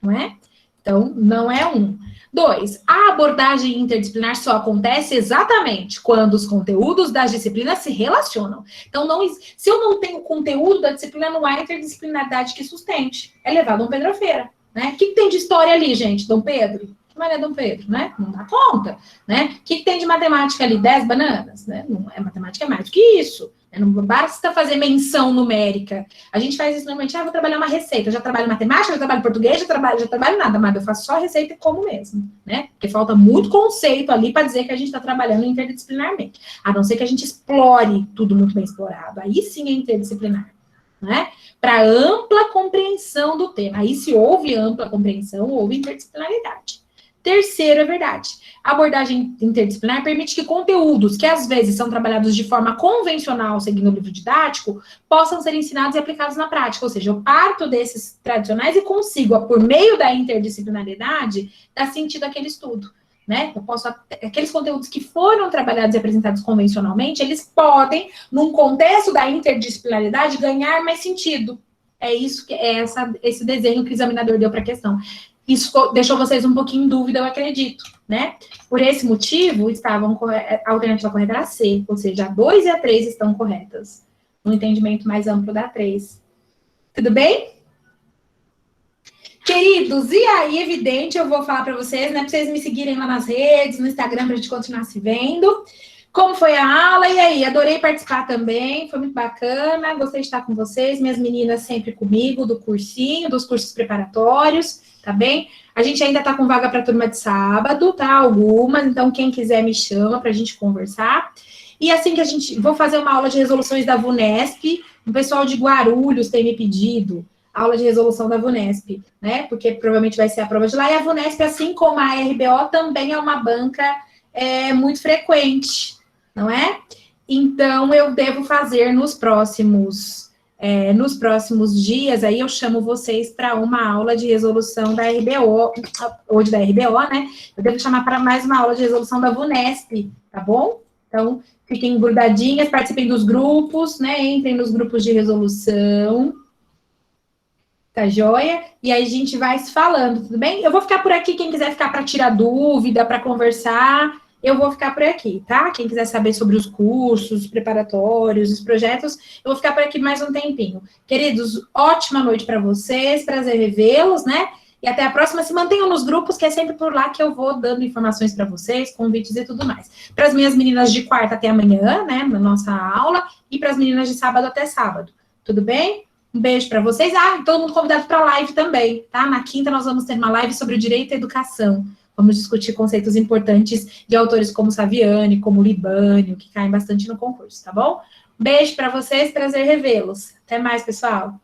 S1: não é? Então, não é 1. 2, a abordagem interdisciplinar só acontece exatamente quando os conteúdos das disciplinas se relacionam. Então, se eu não tenho conteúdo da disciplina, não há interdisciplinaridade que sustente. É levar Dom Pedro à feira, né? O que tem de história ali, gente? Dom Pedro? Mas é Dom Pedro, né? Não dá conta, né? O que tem de matemática ali? 10 bananas, né? Não é matemática, é mais do que isso. Não basta fazer menção numérica. A gente faz isso normalmente, vou trabalhar uma receita. Eu já trabalho matemática, já trabalho português, já trabalho nada, mas eu faço só receita e como mesmo, né? Porque falta muito conceito ali para dizer que a gente está trabalhando interdisciplinarmente. A não ser que a gente explore tudo muito bem explorado. Aí sim é interdisciplinar, né? Para ampla compreensão do tema. Aí se houve ampla compreensão, houve interdisciplinaridade. Terceiro, é verdade. A abordagem interdisciplinar permite que conteúdos que, às vezes, são trabalhados de forma convencional, seguindo o livro didático, possam ser ensinados e aplicados na prática. Ou seja, eu parto desses tradicionais e consigo, por meio da interdisciplinaridade, dar sentido àquele estudo, né? Eu posso, aqueles conteúdos que foram trabalhados e apresentados convencionalmente, eles podem, num contexto da interdisciplinaridade, ganhar mais sentido. É isso que é esse desenho que o examinador deu para a questão. Isso deixou vocês um pouquinho em dúvida, eu acredito, né? Por esse motivo, a alternativa correta era C, ou seja, a 2 e a 3 estão corretas. No entendimento mais amplo da 3. Tudo bem? Queridos, e aí, evidente, eu vou falar para vocês, né? Para vocês me seguirem lá nas redes, no Instagram, para a gente continuar se vendo. Como foi a aula? E aí, adorei participar também, foi muito bacana, gostei de estar com vocês, minhas meninas sempre comigo, do cursinho, dos cursos preparatórios, tá bem? A gente ainda tá com vaga para turma de sábado, tá? Algumas, então quem quiser me chama pra gente conversar. E assim que vou fazer uma aula de resoluções da VUNESP, o pessoal de Guarulhos tem me pedido aula de resolução da VUNESP, né? Porque provavelmente vai ser a prova de lá, e a VUNESP, assim como a RBO, também é uma banca muito frequente, não é? Então, eu devo fazer nos próximos dias, aí eu chamo vocês para uma aula de resolução da RBO, hoje da RBO, né? Eu devo chamar para mais uma aula de resolução da VUNESP, tá bom? Então, fiquem grudadinhas, participem dos grupos, né? Entrem nos grupos de resolução, tá joia? E aí a gente vai se falando, tudo bem? Eu vou ficar por aqui, quem quiser ficar para tirar dúvida, para conversar, eu vou ficar por aqui, tá? Quem quiser saber sobre os cursos, os preparatórios, os projetos, eu vou ficar por aqui mais um tempinho. Queridos, ótima noite para vocês, prazer revê-los, né? E até a próxima. Se mantenham nos grupos, que é sempre por lá que eu vou dando informações para vocês, convites e tudo mais. Para as minhas meninas de quarta até amanhã, né, na nossa aula, e para as meninas de sábado até sábado. Tudo bem? Um beijo para vocês. E todo mundo convidado para a live também, tá? Na quinta nós vamos ter uma live sobre o direito à educação. Vamos discutir conceitos importantes de autores como Saviani, como Libânio, que caem bastante no concurso, tá bom? Beijo para vocês, prazer revê-los. Até mais, pessoal.